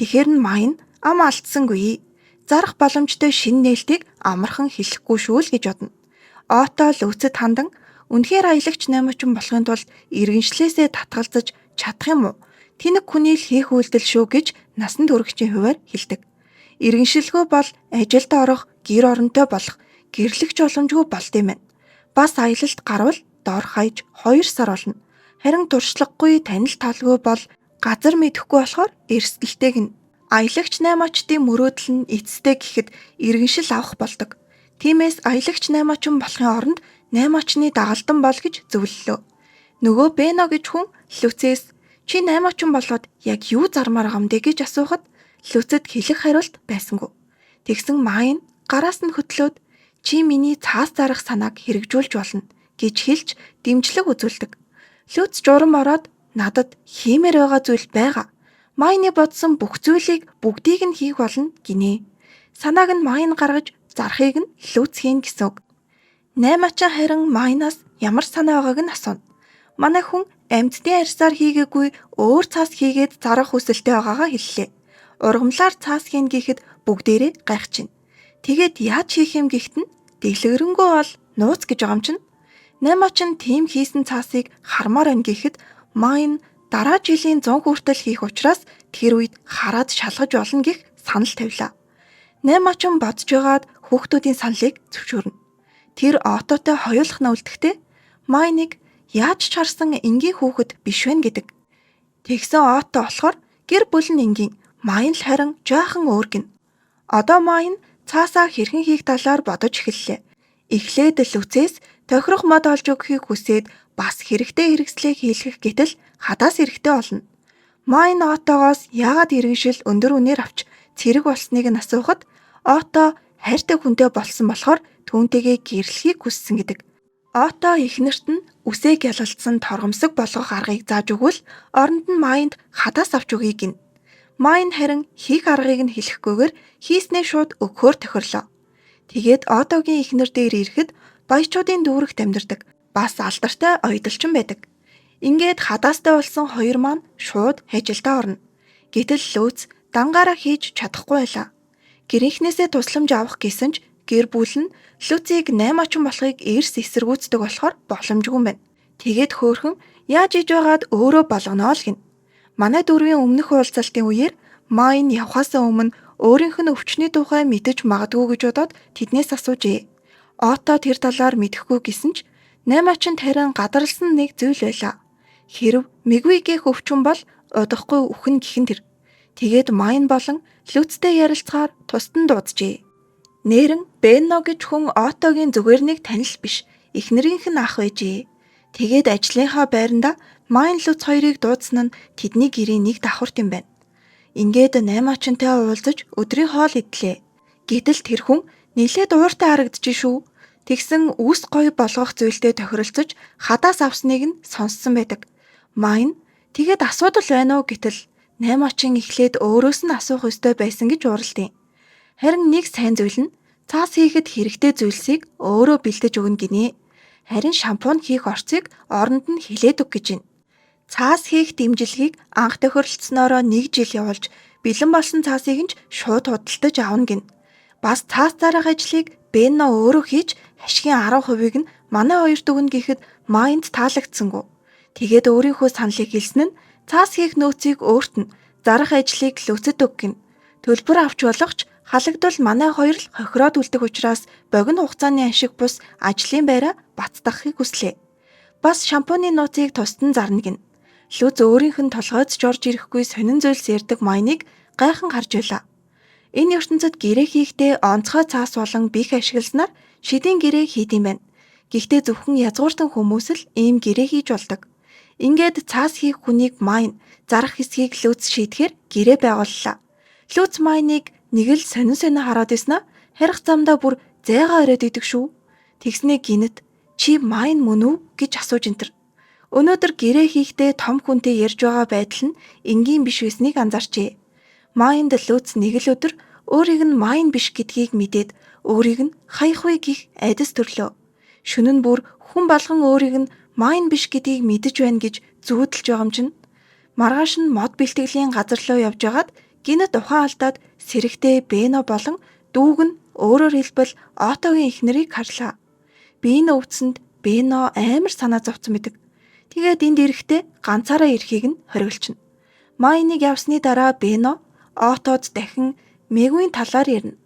Тэгэхэр нь Майн ам алдсангүй. Зарах боломжтой шин нээлтийг амархан хэлэхгүй шүү л гэж бодно. Ото Люцэд хандан үнэхээр аялагч 8 очин болохын тулд иргэншлээсээ татгалзаж чадах юм уу? Тэнэг хүний л хийх үйлдэл шүү гэж насан туршийн хуваар хэлдэг. Иргэншилгүй бол ажилд орох, гэр оронтой болох, гэрлэгч боломжгүй болд юм байна. Бас аялалд гарвал дор хаяж 2 сар болно. Харин туршлагагүй танил талгүй бол газар мэдэхгүй болохоор эрсдэлтэй гин. Аялагч 8 очтын мөрөөдөл нь эцэстээ гэхэд иргэншил авах болдог. Тиймээс аялагч 8 очин болохын оронд 8 очны дагалдан бол гэж зөвлөлөө. Нөгөө Бено гэж хүн Люцээс чи 8 очин болоод яг юу зармаар гамдэ гэж асуухад Люцэд хэлэх хариулт байсангүй. Тэгсэн Майн гараас нь хөтлөөд чи миний цаас зарах санааг хэрэгжүүлж болно гэж хэлж дэмжлэг үзүүлдэг. Люц журам ороод надад хиймээр байгаа зүйл байгаа. Майны бодсон бүх зүйлийг бүгдийг нь хийх болно гинэ. Санааг нь Майн гаргаж зарахыг нь Люц хийн гэсэн үг. 8 очин харин Майнаас ямар санаа байгааг нь асууна. Манай хүн амьтдын арьсаар хийгээгүй өөр цаас хийгээд зарах хүсэлтэй байгаагаа хэллээ. Ургамлаар цаас хийн гэхэд бүгдээрээ гайхчихна. Тэгээд яаж хийх юм гэхэд нь дэглэгрэнгөө бол нууц гэж байгаа юм чинь. 8 очин тийм хийсэн цаасыг хармаар байна гэхэд Майн дараа жилийн 100 хүртэл хийх учраас тэр үед хараад шалгаж болно гэх санал тавилаа. 8 очин бодж байгаад хүүхдүүдийн саналыг зөвшөөрнө. Тэр Ототой хоёулах нь үлдэхдээ Майныг яаж ч харсан энгийн хүүхэд биш вэ гэдэг. Тэгсэн Ото болохоор гэр бүл нь энгийн, Майн л харин жаахан өөр гин. Одоо Майн цаасаа хэрхэн хийх талаар бодож эхэллээ. Эхлээд Люцээс тохирох мод олж өгөхийг хүсээд бас хэрэгтэй хэрэгслээ хийлгэх гэтэл хадаас хэрэгтэй болно. Майн Отогоос яагаад иргэншил өндөр үнээр авч цэрэг болсныг нь асуухад Ото хайртай хүнтэй болсон болохоор түүнтэйгээ гэрлэхийг хүссэн гэдэг. Ото эхнэрт нь үсээ гялалцсан торгомсог болгох аргыг зааж өгвөл оронд нь Майнд хадаас авч өгье гин. Майн харин хийх аргыг нь хэлэхгүйгээр хийснээ шууд өгөхөөр тохирлоо. Тэгээд Отогийн эхнэр дээр ирэхэд баячуудын дүүрэгт амьдардаг. Бас алдартай ойдолчин байдаг. Ингээд хадаастай болсон хоёр маань шууд хажилдаа орно. Гэтэл Люц дангаараа хийж чадахгүй байлаа. Гэрийнхнээсээ тусламж авах гэсэн ч гэр бүл нь Люцийг 8 очин болохыг эрс эсэргүүцдэг болохоор боломжгүй юм байна. Тэгээд хөөхөн яаж иж байгаад өөрөө болгоно л гин. Манай дөрвийн өмнөх уулзалтын үеэр Майн явхаас өмнө өөрийнх нь өвчний тухай мэдэж магадгүй гэж бодоод тэднээс асуужээ. Ото тэр талаар мэдэхгүй гэсэн ч 8 очинд харин гадарлсан нэг зүйл байлаа. Хэрв мэггүй гээх өвчин бол удахгүй үхэн гихэн тэр. Тэгээд Майн болон Люцтэй ярилцахаар тусдан дууджээ. Нээрэн Бено гэж хүн Отогийн зүгээр нэг танил биш, эхнэрийнх нь ах байжээ. Тэгээд ажлынхаа байранда Майн Люц хоёрыг дуудсан нь тэдний гэрийн нэг давхарт юм байна. Ингээд 8 очинтой уулзаж өдрийн хоол идлээ. Гэтэл тэр хүн нэлээд ууртай харагдчих шүү. Тэгсэн үс гоё болгох зүйлдээ тохиролцож хадаас авсныг нь сонссон байдаг. Майн Тэгээд асуудал байна уу гэтэл 8 очин эхлээд өөрөөс нь асуух ёстой байсан гэж уралдیں۔ Харин нэг сайн зүйл нь цаас хийхэд хэрэгтэй зүйлсийг өөрөө бэлдэж өгнө гинэ. Харин шампунь хийх орцыг оронд нь хилээд өг гэж байна. Цаас хийх дэмжлэгийг анх тохиролцсноороо 1 жил явуулж бэлэн болсон цаасыг нь шууд худалдаж авна гин. Бас цаас зарах ажлыг Бенно өөрөө хийж ашигын 10%-ийг нь манай хоёрт өгнө гэхэд Майнд таалагдсангүй. Тэгээд өөрийнхөө саналыг хэлсэн нь цаас хийх нөөцийг өөрт нь зарах ажлыг Лүцэд өг гин. Төлбөр авч болохч халагдвал манай хоёр л хохироод үлдэх учраас богино хугацааны ашиг бус ажлын байраа бацдахыг хүслээ. Бас шампуны нууцыг тусад нь зарна гин. Лүц өөрийнх нь толгойд жорж ирэхгүй сонин зүйлс ярьдаг Майныг гайхан харж байлаа. Энэ ертөнцид гэрээ хийхдээ онцгой цаас болон бих ашигласнаар шидийн гэрээ хийдэм байна. Гэхдээ зөвхөн язгууртан хүмүүс л ийм гэрээ хийж болдог. Ингээд цаас хийх хүнийг Майн зарах хэсгийг Лүц шийдэхээр гэрээ байгууллаа. Лүц Майныг нэг л сонин хараад иснаа харих замдаа бүр зайгаа ороод идэг шүү. Тэгснээ гинэт чи Майн мөн үү гэж асууж энтэр. Өнөөдөр гэрээ хийхдээ том хүнтэй ярьж байгаа байдал нь энгийн биш байсныг анзаарчээ. Майнд Лүц нэг л өдөр өөрийг нь Майн биш гэдгийг мэдээд өөрийг нь хаях вэ гэх айдас төрлөө. Шөнө нь бүр хүн болгон өөрийг нь Майн биш гэдгийг мэдэж байна гэж зүүдэлж байгаа юм чинь. Маргааш нь мод бэлтгэлийн газар руу явж байгаад гинэт ухаан алдаад сэрэгтэй Бено болон дүүг нь өөрөөр хэлбэл Отогийн эхнэрийг харлаа. Би энэ өвцөнд Бено амар санаа зовцсон мэдэг. Тэгээд энд ирэхдээ ганцаараа ирэхийг нь хориглочихно. Майныг явсны дараа Бено Отод дахин Мэгүийн талаар ярина.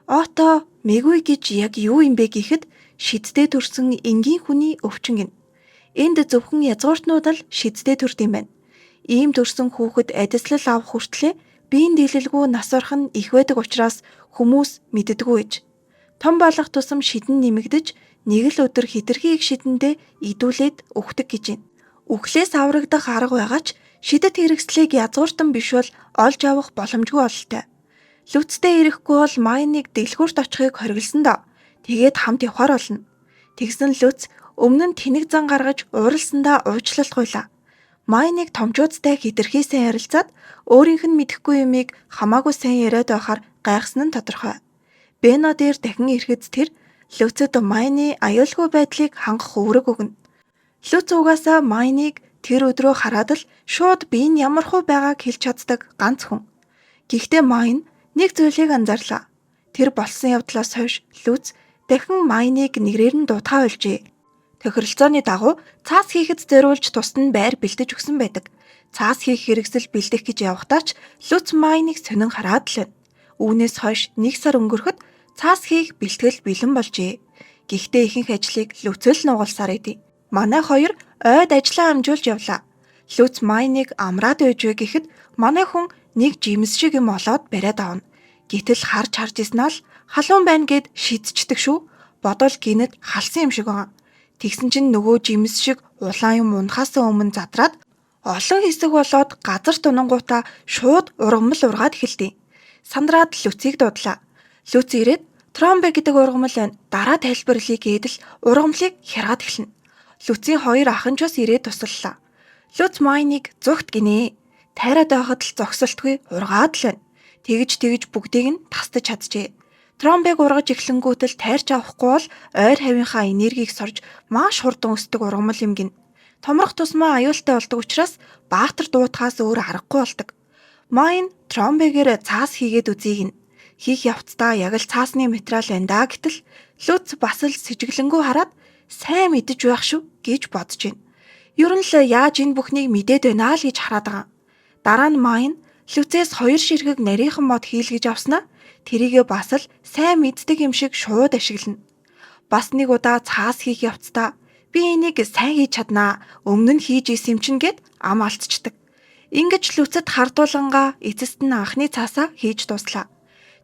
Ото Мэгүй гэж яг юу юм бэ гэхэд шиддээ төрсөн энгийн хүний өвчин гин. Энд зөвхөн язгууртнууд л шиддээ төрд юм байна. Ийм төрсөн хүүхэд адислал авах хүртлээр биеийн дэлэлгүй нас орох нь их байдаг учраас хүмүүс мэддэггүй ээж. Том болох тусам шидэн нэмэгдэж нэг л өдөр хэтэрхий их шидэндээ идүүлээд өгдөг гэж байна. Үхлээс аврагдах арга байгаа ч шидэт хэрэгслийг язгууртан биш бол олж авах боломжгүй бололтой. Лүцтэй ирэхгүй бол Майныг дэлгүүрт очихыг хориглосон доо. Тэгээд хамт явахаар болно. Тэгсэн Лүц өмнө нь тэнэг зан гаргаж ууралсандаа уучлалт гуйлаа. Майныг томчуудтай хэтэрхий сайн ярилцаад өөрийнх нь мэдэхгүй юмыг хамаагүй сайн яриад байхаар гайхсан нь тодорхой. Бено дээр дахин ирэхэд тэр Лүцэд Майны аюулгүй байдлыг хангах үүрэг өгнө. Лүц угаасаа Майныг тэр өдрөө хараад л шууд би энэ ямар хөө байгааг хэлж чаддаг ганц хүн. Гэхдээ Майн нэг зүйлийг анзаарлаа. Тэр болсон явдлаас хойш Лүц дахин Майныг нэрээр нь дуудаа ойлжээ. Тохиролцооны дагуу цаас хийхэд зориулж тусад нь байр бэлдэж өгсөн байдаг. Цаас хийх хэрэгсэл бэлдэх гэж явахдаа ч Лүц Майныг сонин хараад л байна. Үүнээс хойш 1 сар өнгөрөхөд цаас хийх бэлтгэл бэлэн болжээ. Гэхдээ ихэнх ажлыг Лүцэл нугалсаар идэв. Манай хоёр ойд ажиллаа амжуулж явлаа. Лүц Майныг амраад байжвэ гэхэд манай хүн нэг жимс шиг юм олоод бариад авна. Гэтэл харж иснаа л халуун байна гэд шидчихдэг шүү. Бодвол гинэт халсан юм шиг байгаа. Тэгсэн чинь нөгөө жимс шиг улаан юм унахаас өмнө задраад олон хэсэг болоод газар тунангуудаа шууд ургамал ургаад эхэлдэг. Сандраад Лүцийг дуудлаа. Лүц ирээд тромбе гэдэг ургамал байна. Дараа тайлбарлая гэдэл ургамлыг хяргаад эхэлнэ. Лүцийн хоёр ахын ч бас ирээд туслалаа. Лүц Майныг зүгт гинэ. Тайраад байхад л зогсолтгүй ургаад л байна. Тэгж бүгдийг нь тасдаж чаджээ. Тромбыг ургаж эхлэнгүүтэл тайрч авахгүй бол ойр хавийнхаа энергийг сорж маш хурдан өсдөг ургамал юм гин. Томрох тусмаа аюултай болдог учраас баатар дуутахаас өөр аргагүй болдог. Майн тромбигээр цаас хийгээд үзье гин. Хийх явцдаа яг л цаасны материал байна да гэтэл Лүц бас л сэжиглэнгүү хараад сайн мэдэж байх шүү гэж бодож байна. Ер нь л яаж энэ бүхнийг мэдээд байна л гэж хараад байгаа. Дараа нь Майн Лүцээс 2 ширхэг нарийнхан мод хийлгэж авснаа тэрийгээ бас л сайн мэддэг юм шиг шууд ашиглана. Бас нэг удаа цаас хийх явцдаа би энийг сайн хийж чаднаа. Өмнө нь хийж исэн юм чинь гэд ам алдчихдаг. Ингэж Лүцэд хардуулангаа эцэст нь анхны цаасаа хийж дуслаа.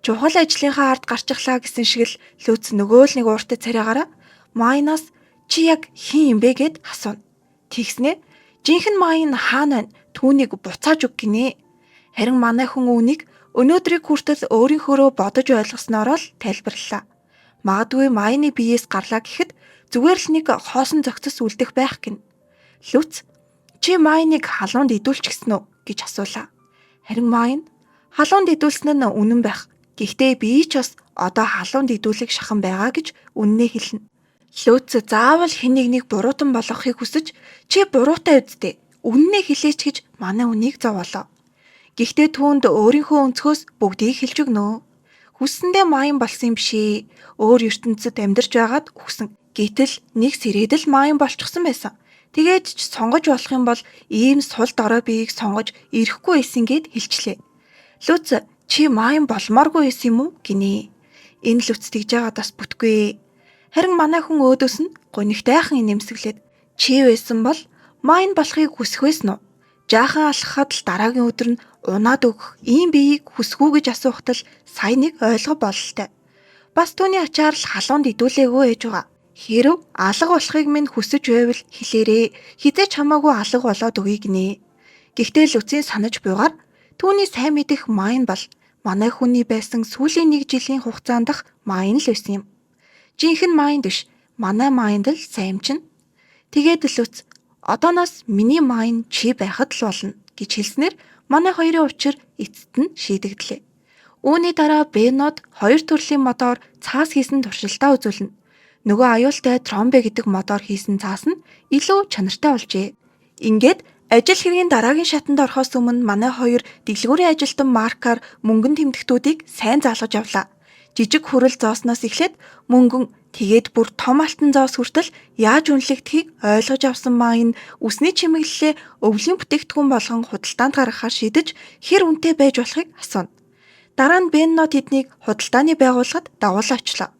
Чухал ажлынхаа ард гарчихлаа гэсэн шиг л Лүц нөгөө л нэг ууртай царайгаараа Майнаас чи яг хин юм бэ гэд асууна. Тэгснэ жинхэнэ Майн хаана байна? Түүнийг буцааж өг гинэ. Харин манай хүн үүнийг өнөөдрийг хүртэл өөрийнхөөрөө бодож ойлгосноор л тайлбарлалаа. Магадгүй Майны биеэс гарлаа гэхэд зүгээр л нэг хоосон зохицос үлдэх байх гин. Лүц чи Майныг халуунд идүүлчих гисэн үү гэж асуулаа. Харин Майн халуунд идүүлсэн нь үнэн байх. Гэхдээ би ч бас одоо халуунд идүүлэх шахан байгаа гэж үннээ хэлнэ. Лүц заавал хэн нэгнийг буруутан болгохыг хүсэж чи буруутай үздэй. Үннээ хэлээч гэж манай үнийг зовоолоо. Гэхдээ түүнд өөрийнхөө өнцгөөс бүгдийг хэлж өгнө. Хүссэндээ Майн болсон юм бишээ. Өөр ертөнцид амьдарч байгаад үхсэн. Гэтэл нэг сэрээдэл Майн болчихсон байсан. Тэгээд ч сонгож болох юм бол ийм сул дорой биеийг сонгож ирэхгүй байсан гэд хэлчлээ. Лүц чи Майн болмооргүй байсан юм уу гинэ. Энэ Лүц тэгж байгаад бас бүтгүй. Харин манай хүн өөдөөс нь гунигтайхан нэмсэглээд чи байсан бол Майн болохыг хүсэх байсан уу? Жаахан алхахад л дараагийн өдөр нь унаад өгөх ийм биеийг хүсгүү гэж асуухад л сая нэг ойлгоо бололтой. Бас түүний ачаар л халуунд идүүлээгүй ээж байгаа. Хэрв алга болохыг минь хүсэж байвал хэлээрээ хизээч хамаагүй алга болоод өгье гинэ. Гэхдээ Лүцийн санаж буйгаар түүний сайн мэдих Майн бол манай хүний байсан сүүлийн 1 жилийн хугацаанд дах Майн л байсан юм. Жинхэнэ Майн биш, манай Майнд л сайн чинь. Тэгээд Лүц одооноос миний Майн чи байхад л болно гэж хэлснээр манай хоёрын учир эцэст нь шийдэгдлээ. Үүний дараа Бенод 2 төрлийн мотор цаас хийсэн туршилтаа үзүүлнэ. Нөгөө аюултай Тромбе гэдэг мотор хийсэн цаас нь илүү чанартай болжээ. Ингээд ажил хэргийн дараагийн шатанд орохоос өмнө манай хоёр дэлгүүрийн ажилтан Маркаар мөнгөн тэмдэгтүүдийг сайн заалгаж явлаа. Жижиг хүрэл зоосноос эхлээд мөнгөн тэгээд бүр том алтан зоос хүртэл яаж үнэлэгдэхийг ойлгож авсан Майн үсний чимэглэлээ өвлийн бүтээгдэхүүн болгон худалдаанд гаргахаар шийдэж хэр үнэтэй байж болохыг асууна. Дараа нь Беннот тэднийг худалдааны байгууллагад дагуулаачлаа.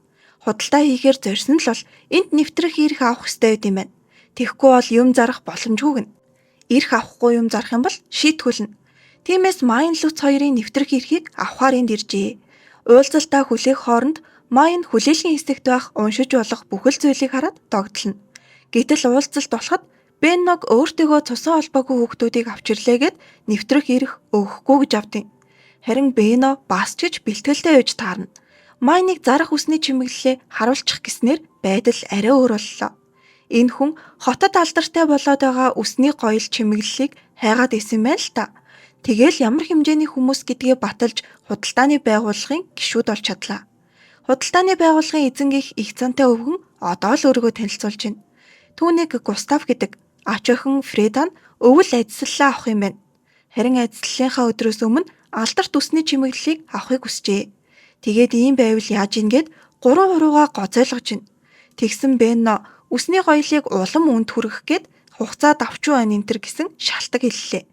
Худалдаа хийхээр зорьсон л бол энд нэвтрэх эрх авах ёстой байд юм байна. Тэгэхгүй бол юм зарах боломжгүй гэнэ. Эрх авахгүй юм зарах юм бол шийтгүүлнэ. Тиймээс Майн Лүц хоёрын нэвтрэх эрхийг авахаар энд иржээ. Уулзалтаа хүлээх хооронд Майн хүлээлгийн хэсэгт байх уншиж болох бүхэл зүйлийг хараад догтлоно. Гэтэл уулзалт болоход Бенног өөртөөгөө цусан холбоогүй хүүхдүүдийг авчирлээгээд нэвтрэх эрх өгөхгүй гэж авдیں۔ Харин Бено бас ч гэж бэлтгэлтэй байж таарна. Майныг зарах үсний чимэглэлээ харуулчих гэснээр байдал арай өөр боллоо. Энэ хүн хотод алдартай болоод байгаа үсний гоёл чимэглэлийг хайгаад исэн байна л та. Тэгэл ямар хэмжээний хүмүүс гэдгээ баталж худалдааны байгууллагын гишүүд болж чадлаа. Худалдааны байгууллагын эзэнгийнх их зантай өвгөн одоо л өөрийгөө танилцуулж байна. Түүнийг Густав гэдэг ач охин Фреда нь өвөл ажиллалаа авах юм байна. Харин ажиллалынхаа өдрөөс өмнө алдарт үсний чимэглэлийг авахыг хүсжээ. Тэгээд ийм байвал яаж ийгээд 3 хуруугаа гоцойлгож байна. Тэгсэн Бенно үсний гоёлыг улам үнд хүргэх гээд хугацаад авч байна энтер гэсэн шалтак хэллээ.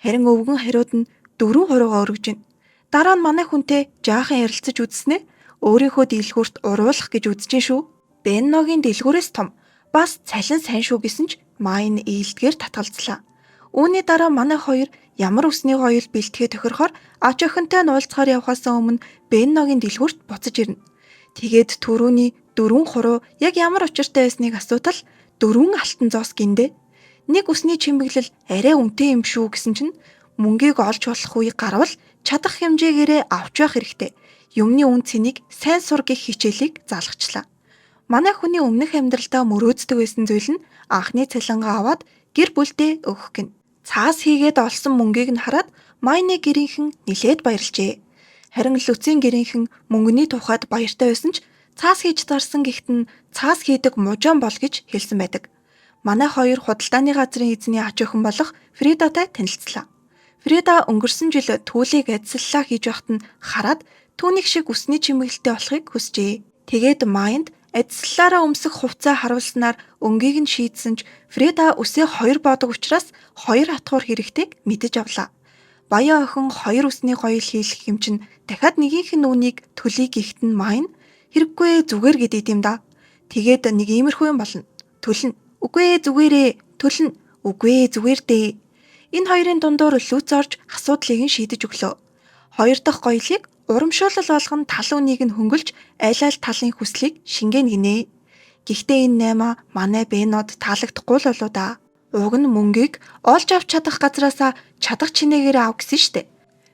Харин өвгөн хариуд нь 4 хуруугаа өргөж байна. Дараа нь манай хүнтэй жаахан ярилцаж үзснээр өөрийнхөө дэлгүүрт уруулах гэж үзэж шүү. Бенногийн дэлгүүрээс том бас цалин сайн шүү гэсэн ч Майн ээлдгээр татгалзлаа. Үүний дараа манай хоёр ямар үсний гоёл бэлтгэхэд тохирохоор ач охинтой нь уулзахаар явхаас өмнө Бенногийн дэлгүүрт буцаж ирнэ. Тэгээд түрүүний 4 хуруу яг ямар учиртай байсныг асуутал 4 алтан зоос гиндэ. Нэг үсний чимэглэл арай үнэтэй юм шүү гэсэн чинь мөнгийг олж болох үе гарвал чадах хэмжээгээрээ авч явах хэрэгтэй. Юмны үн цэнийг сайн сур гэх хичээлийг заалгачлаа. Манай хүний өмнөх амьдралдаа мөрөөддөг байсан зүйл нь анхны цалингаа аваад гэр бүлдээ өгөх гин. Цаас хийгээд олсон мөнгийг нь хараад Майны гэрийнхэн нилээд баярлжээ. Харин Лүцийн гэрийнхэн мөнгөний тухайд баяртай байсан ч цаас хийж дарсан гэхэд нь цаас хийдэг мужаан бол гэж хэлсэн байдаг. Манай хоёр худалдааны газрын эзний ач охин болох Фредатай танилцлаа. Фреда өнгөрсөн жил түүлийг ажиллалаа хийж байхад нь хараад түүнийг шиг үсний чимэглэлтэй болохыг хүсжээ. Тэгээд Майнд ажиллалаараа өмсөх хувцас харуулснаар өнгийг нь шийдсэн ч Фреда үсээ 2 боодог учраас 2 хатгуур хэрэгтэйг мэдэж авлаа. Баян охин 2 үсний гоёл хийх юм чинь дахиад нэгийнх нь үнийг төлөй гихт нь Майн хэрэггүй зүгээр гэдэг юм да. Тэгээд нэг иймэрхүү юм болно. Төлнө. Үгүй зүгээрээ. Төлнө. Үгүй зүгээр дээ. Энэ хоёрын дундуур Лүц орж асуудлыг нь шийдэж өглөө. 2 дахь гоёлыг урамшуулал болгон тал үнийг нь хөнгөлж айл талын хүслийг шингэн гинэ. Гэхдээ энэ 8 манай Бенод таалагдахгүй л болоо да. Уг нь мөнгийг олж авч чадах газраасаа чадах чинээгээр ав гэсэн штэ.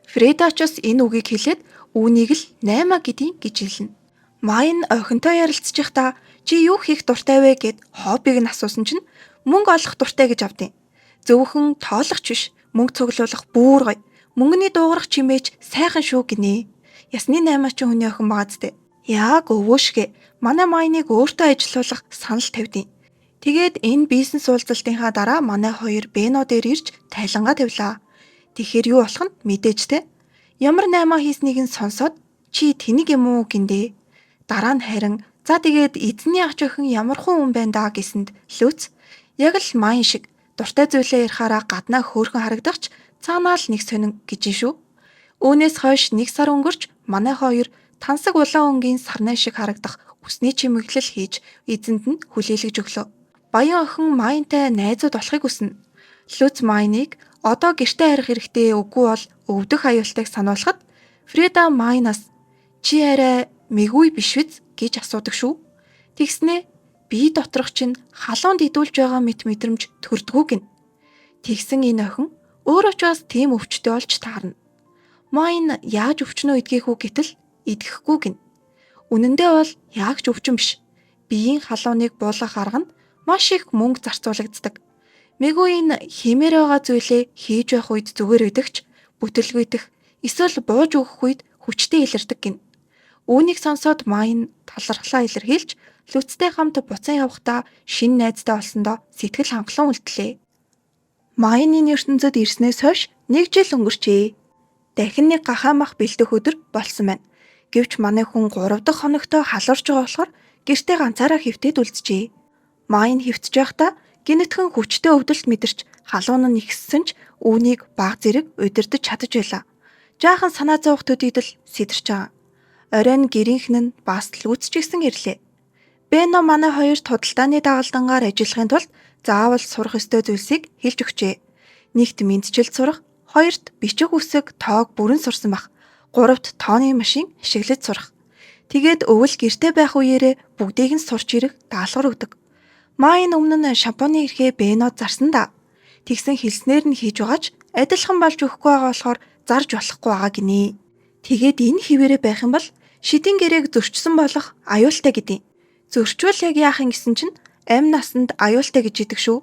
Фреда ч бас энэ үгийг хэлээд үүнийг л 8 гэдгийг гэж хэлнэ. Майн охинтой ярилцж байхдаа чи юу хийх дуртай вэ гэд хоббиг нь асуусан чинь мөнгө олох дуртай гэж авдیں۔ Зөвхөн тоологч биш, мөнгө цуглуулах бүр гоё. Мөнгөний дуугарах чимээч сайхан шүү гинэ. Ясны 8-аачин хүний охин байгаа зү. Яг өвөөшгэ. Манай Майныг өөртөө ажилуулах санал тавьдیں۔ Тэгээд энэ бизнес уулзалтынхаа дараа манай хоёр Бено дээр ирж тайлангаа тавилаа. Тэгэхээр юу болох нь мэдээж те. Ямар 8 хийснийг нь сонсоод чи тэнийг юм уу гиндэ. Дараа нь харин за тэгээд эзний ах охин ямар хүн байна даа гэсэнд Лүц яг л Майн шиг дуртай зүйлээ ярихаараа гаднаа хөөрхөн харагдахч цаанаа л нэг сонин гэж шүү. Үүнээс хойш 1 сар өнгөрч манай хоёр тансаг улаан өнгийн сарнай шиг харагдах үсний чимэглэл хийж эзэнд нь хүлээлгэж өглөө. Баян охин Майнтай найзууд болохыг хүснэ. Лүц Майныг одоо гэртээ харих хэрэгтэй үгүй бол өвдөх аюултайг сануулхад Фреда Майнаас чи арай мэгүй биш үз гэж асуудаг шүү. Тэгснээ бие доторх чинь халуунд идүүлж байгаа мэдрэмж төрдгүү гин. Тэгсэн энэ охин өөрөө ч бас тийм өвчтөй олж таарна. Майн яаж өвчнөө идгийх үү гэтэл идэхгүй гин. Үнэн дээр бол яг ч өвчин биш. Биеийн халууныг буулгах арга нь маш их мөнгө зарцуулагддаг. Мэгүү энэ хэмээр байгаа зүйлээ хийж байх үед зүгээр өдөгч, бүтэлгүйдэх, эсвэл бууж өгөх үед хүчтэй илэрдэг гин. Үүнийг сонсоод Майн талархлаа илэрхийлж Лүцтэй хамт буцан явахдаа шинэ найзтай олсондоо сэтгэл хангалуун үлдлээ. Майны ертөнцөд ирснээс хойш 1 жил өнгөрчээ. Дахин нэг гахаамах бэлдэх өдөр болсон байна. Гэвч манай хүн 3 дахь хоногтоо халуурч байгаа болохоор гэртээ ганцаараа хөвтөд үлджээ. Майн хөвтж байхдаа гинэтхэн хүчтэй өвдөлт мэдэрч халуун нь ихссэн ч үүнийг баг зэрэг удирдах чадаж байлаа. Жаахан санаа зовох төдийдл сэтэрч байгаа. Оройн гэрийнхэн нь бас Лүц ч гэсэн ирлээ. Бено манай хоёр тодалдааны дагалдангаар ажиллахын тулд заавал сурах ёстой зүйлсийг хэлж өгчээ. Нэгт мэдчил сурах, хоёрт бичих үсэг тоог бүрэн сурсан байх, гуравт тооны машин ашиглаж сурах. Тэгээд өвөл гэртээ байх үеэрээ бүгдийг нь сурч ирэх даалгавар өгдөг. Майн өмнө нь шампуны эрхээ Бенод зарсан да. Тэгсэн хэлснээр нь хийж байгаач адилхан болж өгөхгүй байгаа болохоор зарж болохгүй байгаа гинэ. Тэгээд энэ хിവэрэ байх юм бол шидийн гэрээг зөрчсөн болох аюултай гэдэг. Зөрчвөл яг яах юм гэсэн чинь амь насанд аюултай гэж идэг шүү.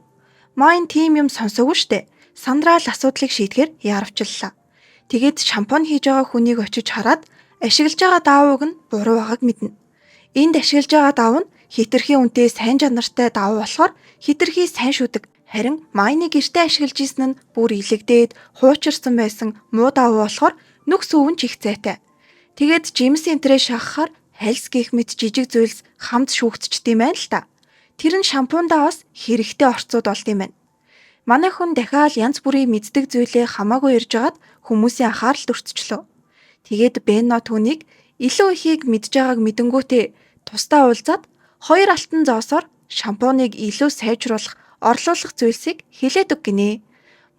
Майн тим юм сонсоогүй штэ. Сандраал асуудлыг шийдэхээр яарвчлаа. Тэгээд шампунь хийж байгаа хүнийг очиж хараад ашиглаж байгаа даавууг нь буруу байгааг мэднэ. Энд ашиглаж байгаа даав нь хитрхи үнэтэй сайн чанартай даав болохоор хитрхи сайн шүдэг. Харин Майны гэртээ ашиглаж исэн нь бүр илэгдээд хуучирсан байсан муу даав болохоор нүкс өвөн ч их зайтай. Тэгээд Джеймс энтрээ шахахаар хальс гих мэт жижиг зүйлс хамт шүүгдчихдээ байна л та. Тэр нь шампундаа бас хэрэгтэй орцууд болд юм байна. Манай хүн дахиад янз бүрийн мэддэг зүйлээ хамаагүй ирж агаад хүмүүсийн анхааралд өртчлөө. Тэгээд Бено түүнийг илүү ихийг мэдж байгааг мэдэнгүүтээ тусдаа уулзаад 2 алтан зоосоор шампуныг илүү сайжруулах, орлуулах зүйлсийг хэлээд өг гинэ.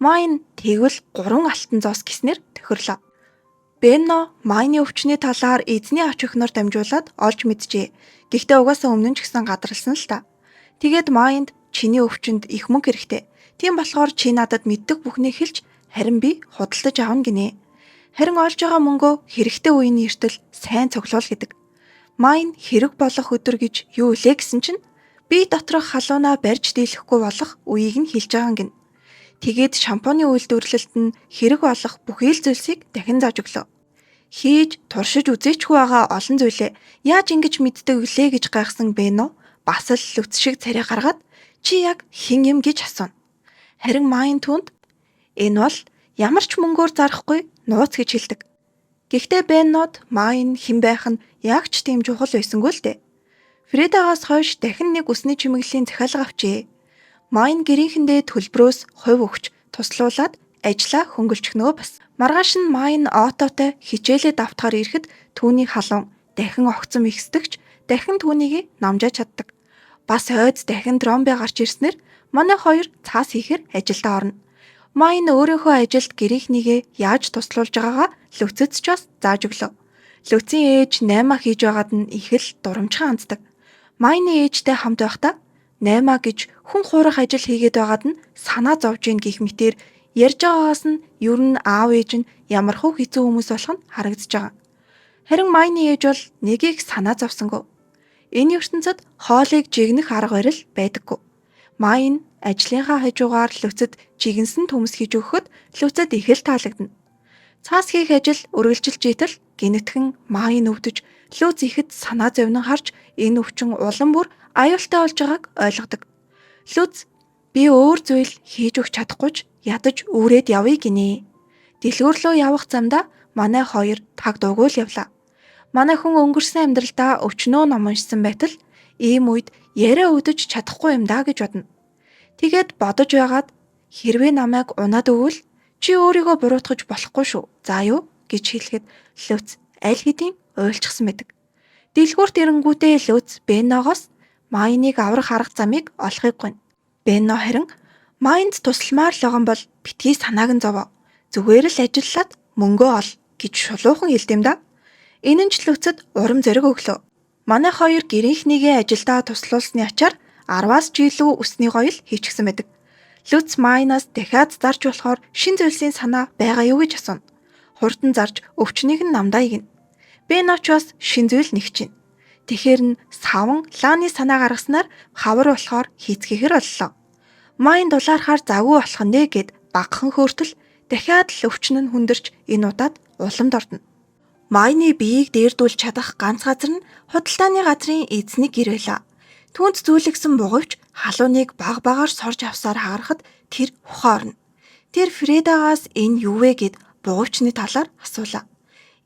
Майн тэгвэл 3 алтан зоос гэснээр тохирлоо. Бено Майны өвчний талаар эзний ач өхнөр дамжуулаад олж мэджээ. Гэхдээ угаасаа өмнө нь ч гэсэн гадарласан л та. Тэгээд Майнд чиний өвчнөд их мөнгө хэрэгтэй. Тийм болохоор чи надад мэддэг бүхнийг хэлж харин би худалдаж авна гинэ. Харин олж байгаа мөнгөө хэрэгтэй үеийн эртэл сайн цуглуул гэдэг. Майн хэрэг болох өдөр гэж юу илээ гэсэн чинь би доторх халуунаа барьж дийлэхгүй болох үеийг нь хэлж байгаа гин. Тэгээд шампуны үйлдвэрлэлд нь хэрэг болох бүхий л зүйлсийг дахин зааж өглөө. Хийж туршиж үзээчгүй байгаа олон зүйлээ яаж ингэж мэддэг вүлээ гэж гайхсан Бено бас л Лүц шиг царай гаргаад чи яг хэн юм гэж асууна. Харин Майн түнд энэ бол ямар ч мөнгөөр зарахгүй нууц гэж хэлдэг. Гэхдээ Бенод Майн хэн байх нь яг ч тийм чухал байсангүй л дээ. Фредагаас хойш дахин нэг үсний чимэглэлийн захиалга авчээ. Майн гэрийнхэндээ төлбөрөөс хувь өгч туслуулаад ажлаа хөнгөлчихнөө бас. Маргааш нь Майн ототой хичээлээ давтахаар ирэхэд түүний халуун дахин огцом ихсдэгч дахин түүнийг намжааж чаддаг. Бас хойд дахин тромбе гарч ирснээр манай хоёр цаас хийхээр ажилдаа орно. Майн өөрийнхөө ажилд гэрийнхнийгээ яаж туслуулж байгаагаа Лүцэд ч бас зааж өглөө. Лүцийн ээж 8 хийж байгаад нь их л дурамжхан ханддаг. Майны ээжтэй хамт байхдаа 8 гэж хүн хуурах ажил хийгээд байгаад нь санаа зовж ийн гэх мэтээр ярьж байгаагаас нь ер нь аав ээж нь ямархуу хэцүү хүмүүс болох нь харагдаж байгаа. Харин Майны ээж бол нэгийг санаа зовсонгүй. Энэ ертөнцид хоолыг жигнэх арга барил байдаггүй. Майн ажлынхаа хажуугаар Люцэд жигэнсэн төмс хийж өгөхөд Люцэд их л таалагдана. Цаас хийх ажил үргэлжилж итэл гинэтхэн Майн өвдөж Люц ихэд санаа зовнон харж энэ өвчин улам бүр аюултай болж байгааг ойлгодог. Люц би өөр зүйл хийж өгч чадахгүй ч ядаж үүрээд явъя гинэ. Дэлгүүр рүү явах замдаа манай хоёр таг дугуйл явлаа. Манай хүн өнгөрсөн амьдралдаа өвчнөө ном уншсан байтал ийм үед яриа өдөж чадахгүй юм даа гэж бодно. Тэгээд бодож байгаад хэрвээ намайг унаад өгвөл чи өөрийгөө буруутгаж болохгүй шүү. За юу гэж хэлэхэд Люц аль хэдийн ойлчихсан байдаг. Дэлгүүрт ирэнгүүтээ Люц Бенногоос Майныг аврах арга замыг олохыг гуйна. Бенно харин Майнд тусламар л байгаа бол битгий санааг нь зовоо. Зүгээр л ажиллаад мөнгөө ол гэж шулуухан хэлдэм да. Энэ нь ч Люцэд урам зориг өглөө. Манай хоёр гэрийнхнийгээ ажилдаа туслуулсны ачаар 10-аас ч илүү өсний гоёл хийчихсэн байдаг. Люц Майнаас дахиад зарж болохоор шин зүйлсийн санаа байгаа юу гэж асууна. Хурдан зарж өвчнийг нь намдаа игнэ. Бенно ч бас шин зүйл нэгч байна. Тэгэхэр нь саван Ланы санаа гаргаснаар хавар болохоор хийцгээхэр боллоо. Майн дулаархаар завгүй болох нэ гэд багахан хөөртөл дахиад л өвчин нь хүндэрч энэ удаад уламд ордно. Майны биеийг дээрдүүлж чадах ганц газар нь худалдааны газрын эзний гэр байлаа. Түүнд зүүлэгсэн бугавч халууныг баг багаар сорж авсаар хагарахад тэр ухаорно. Тэр Фредагаас энэ юу вэ гэд бугавчны талаар асуулаа.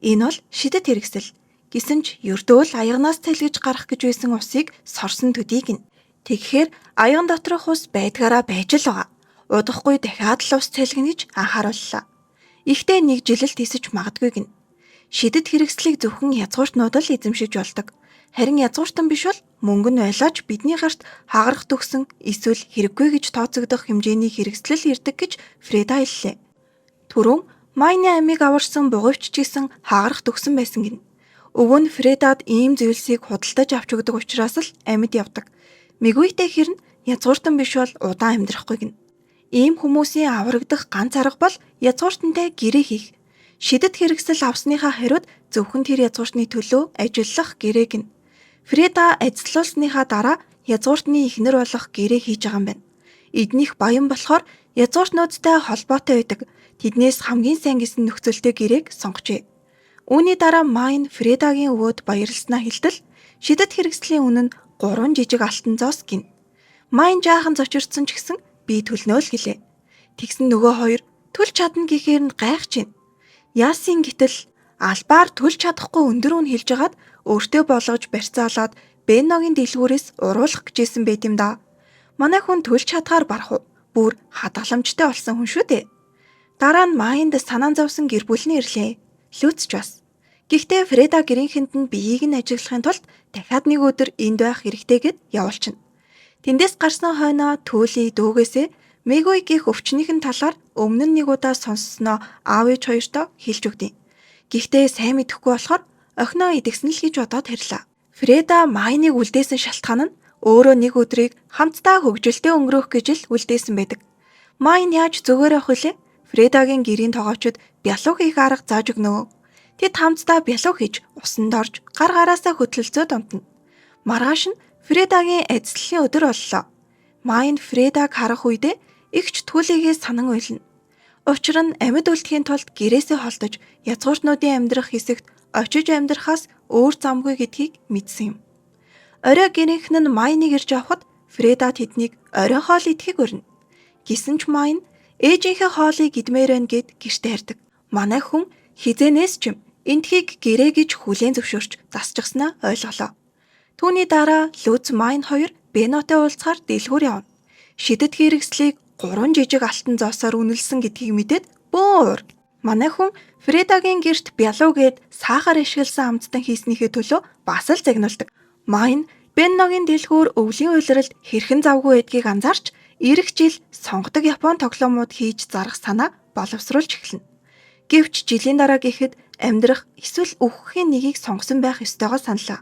Энэ бол шидэт хэрэгсэл. Гэсэн ч ердөө л аягнаас тэлгэж гарах гэж байсан усыг сорсон төдий гин. Тэгэхээр аян доторх ус байдгаараа байж л байгаа. Удахгүй дахиад л ус тэлгэнэ гэж анхаарууллаа. Ихтэй нэг жилэл тисэж магадгүй гин. Шидэт хэрэгслийг зөвхөн язгууртнууд л эзэмшиж болдог. Харин язгууртан биш бол мөнгө нь ойлооч бидний гарт хагарах төгсөн эсвэл хэрэггүй гэж тооцогдох хэмжээний хэрэгслэл ирдэг гэж Фреда хэллээ. Түрүүн Майны амийг аварсан бугавч ч гэсэн хагарах төгсөн байсан гин. Өвөө нь Фредад ийм зүйлсийг худалдаж авч өгдөг учраас л амьд явдаг. Мэгүйтэй хэрн язгууртан биш бол удаан амьдрахгүй гин. Ийм хүмүүсийн аврагдах ганц арга бол язгууртантай гэрээ хийх. Шидэт хэрэгсэл авсныхаа хариуд зөвхөн тэр язгууртны төлөө ажиллах гэрээ гин. Фреда ажиллуулсныхаа дараа язгууртны эхнэр болох гэрээ хийж байгаа юм байна. Эднийх баян болохоор язгууртнуудтай холбоотой байдаг. Тэднээс хамгийн сайн гэсэн нөхцөлтэй гэрээг сонгожээ. Үүний дараа Майн Фредагийн өвөд баярлснаа хэлтэл шидэт хэрэгслийн үнэ нь 3 жижиг алтан зоос гин. Майн жаахан зочирдсон ч гэсэн би төлнөө л гэлээ. Тэгсэн нөгөө хоёр төлж чадна гэхээр нь гайхаж байна. Яасын гэтэл албаар төлж чадахгүй өндөр үн хэлж хагаад өөртөө болгож барьцаалаад Бенногийн дэлгүүрээс уруулах гэжсэн байт юм да. Манай хүн төлж чадхаар барах уу? Бүр хадгаламжтай болсон хүн шүү дээ. Дараа нь Майнд санаан зовсон гэр бүл нь ирлээ. Люц ч бас. Гэхдээ Фреда гэрийнхэнд нь биеийг нь ажиглахын тулд дахиад нэг өдөр энд байх хэрэгтэйгээд явуулчихна. Тэндээс гарсан хойноо Түүли дүүгээсээ Мэгүй гих өвчнийхэн талаар өмнө нь нэг удаа сонссноо аав ээж хоёртоо хэлж өгдөө. Гэхдээ сайн мэдэхгүй болохоор охиноо идэгсэн л гэж бодоод хэрлээ. Фреда Майныг үлдээсэн шалтгаан нь өөрөө нэг өдрийг хамтдаа хөгжилтэй өнгөрөөх гэж л үлдээсэн байдаг. Майн яаж зүгээр явах вүлээ? Фредагийн гэрийн тоогоочд бялуу хийх арга зааж өгнө. Тэд хамтдаа бялуу хийж усанд орж гар гараасаа хөтлөлцөөд унтна. Маргааш нь Фредагийн эзлэлийн өдөр боллоо. Майн Фредаг харах үедээ игч Түүлийгээ санан уйлна. Учир нь амьд үлдэхийн тулд гэрээсээ холдож язгууртнуудын амьдрах хэсэгт очиж амьдрахаас өөр замгүй гэдгийг мэдсэн юм. Орой гэрийнхэн нь Майныг ирж авахад Фреда тэднийг орой хоол идэхийг өрнө. Гэсэн ч Майн ээжийнхээ хоолыг идмээр байна гэд гэртээ хардаг. Манай хүн хизэнээс ч юм энтхийг гэрээ гэж хүлээн зөвшөөрч засчихснаа ойлголоо. Түүний дараа Люц Майн хоёр Беннотой уулзахаар дэлгүүр явна. Шидэт хэрэгслийг 3 жижиг алтан зоосоор үнэлсэн гэдгийг мэдээд бөөр. Манай хүн Фредагийн гэрт бялуу гээд сахар ишгэлсэн амттан хийснийхээ төлөө бас л загнуулдаг. Майн Бенногийн дэлгүүр өвлийн уйлралд хэрхэн завгүй байдгийг анзаарч ирэх жил сонгодог Япон тоглоомууд хийж зарах санаа боловсруулж эхэлнэ. Гэвч жилийн дараа гэхэд амьдрах эсвэл өөхөхийн нэгийг сонгосон байх ёстойгоо саналаа.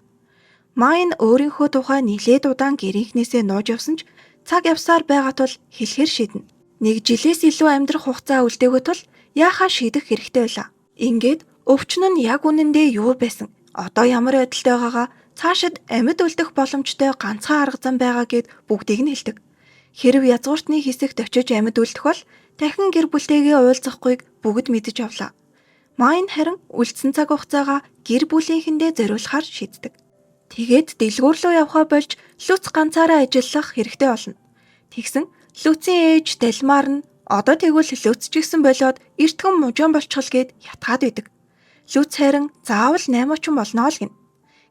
Майн өөрийнхөө тухай нэлээд удаан гэрийнхнээсээ нууж явсан ч цаг явсаар байгаа тул хэлэхэр шийднэ. Нэг жилээс илүү амьдрах хугацаа үлдээгөө тул яахаа шийдэх хэрэгтэй байлаа. Ингээд өвчин нь яг үнэндээ юу байсан? Одоо ямар байдалтай байгаагаа цаашид амьд үлдэх боломжтой ганцхан арга зам байгаа гэд бүгдийг нь хэлдэг. Хэрэв язгууртны хэсэгт очиж амьд үлдэх бол дахин гэр бүлтэйгээ уулзахгүйг бүгд мэдэж авлаа. Майн харин үлдсэн цаг хугацаагаа гэр бүлийнхэндээ зориулахаар шийддэг. Тэгээд дэлгүүр рүү явхаа болж Люц ганцаараа ажиллах хэрэгтэй болно. Тэгсэн Люцийн ээж Далмаар нь одоо тэгвэл Люц ч гэсэн болоод эртхэн мужаан болчихол гэд ятгаад байдаг. Люц харин заавал 8 очин болно л гин.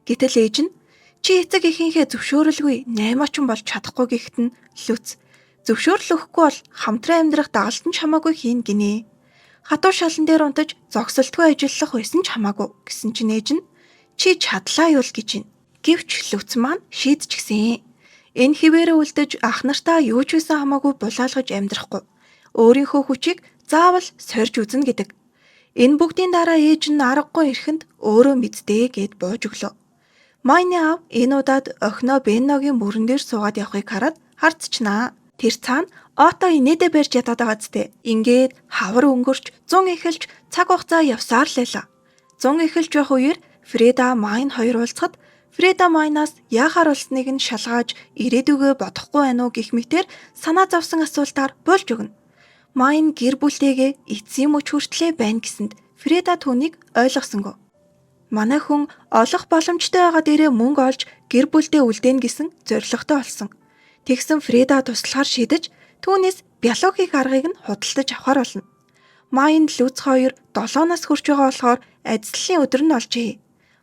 Гэтэл ээж нь чи эцэг эхийнхээ зөвшөөрөлгүй 8 очин болж чадахгүй гэхэд нь Люц зөвшөөрөл өгөхгүй бол хамтран амьдрах дагалдан ч хамаагүй хийн гинэ. Хатуу шалан дээр унтаж зогсолтгүй ажиллах байсан ч хамаагүй гэсэн чинь ээж нь чи чадлаа юу л гэж байна. Гэвч Люц маань шийдчихсэн. Энэ хിവэрэ үлдэж ах нартаа юу ч байсан хамаагүй булаалгаж амьдрахгүй. Өөрийнхөө хүчийг заавал сорж үзнэ гэдэг. Энэ бүгдийн дараа ээж нь аргагүй ирэхэнд өөрөө мэддээ гэд бууж өглөө. Майны аав энэ удаад охиноо Бенногийн мөрөн дээр суугаад явахыг хараад харцчнаа. Тэр цаана Ото инээдэ барьж ядаад байгаа зү. Ингээд хавар өнгөрч 100 эхэлж цаг хугацаа явсаар л байлаа. 100 эхэлж байх үеэр Фреда Майн хоёр уулзахад Фреда Майнаас яахаар болсныг нь шалгааж ирээдүгөө бодохгүй байна уу гэх мэтээр санаа зовсон асуултаар болж өгнө. Майн гэр бүлтэйгээ эцсийн мөч хүртлээ байна гэсэнд Фреда түүнийг ойлгосонгүй. Манай хүн олох боломжтой байгаа дээрээ мөнгө олж гэр бүлдээ үлдээн гэсэн зорилготой болсон. Тэгсэн Фреда туслахаар шийдэж түүнээс биологийн аргыг нь худалдаж авахар болно. Майн Люц хоёр 7 нас хүрч байгаа болохоор ажлын өдөр нь олжээ.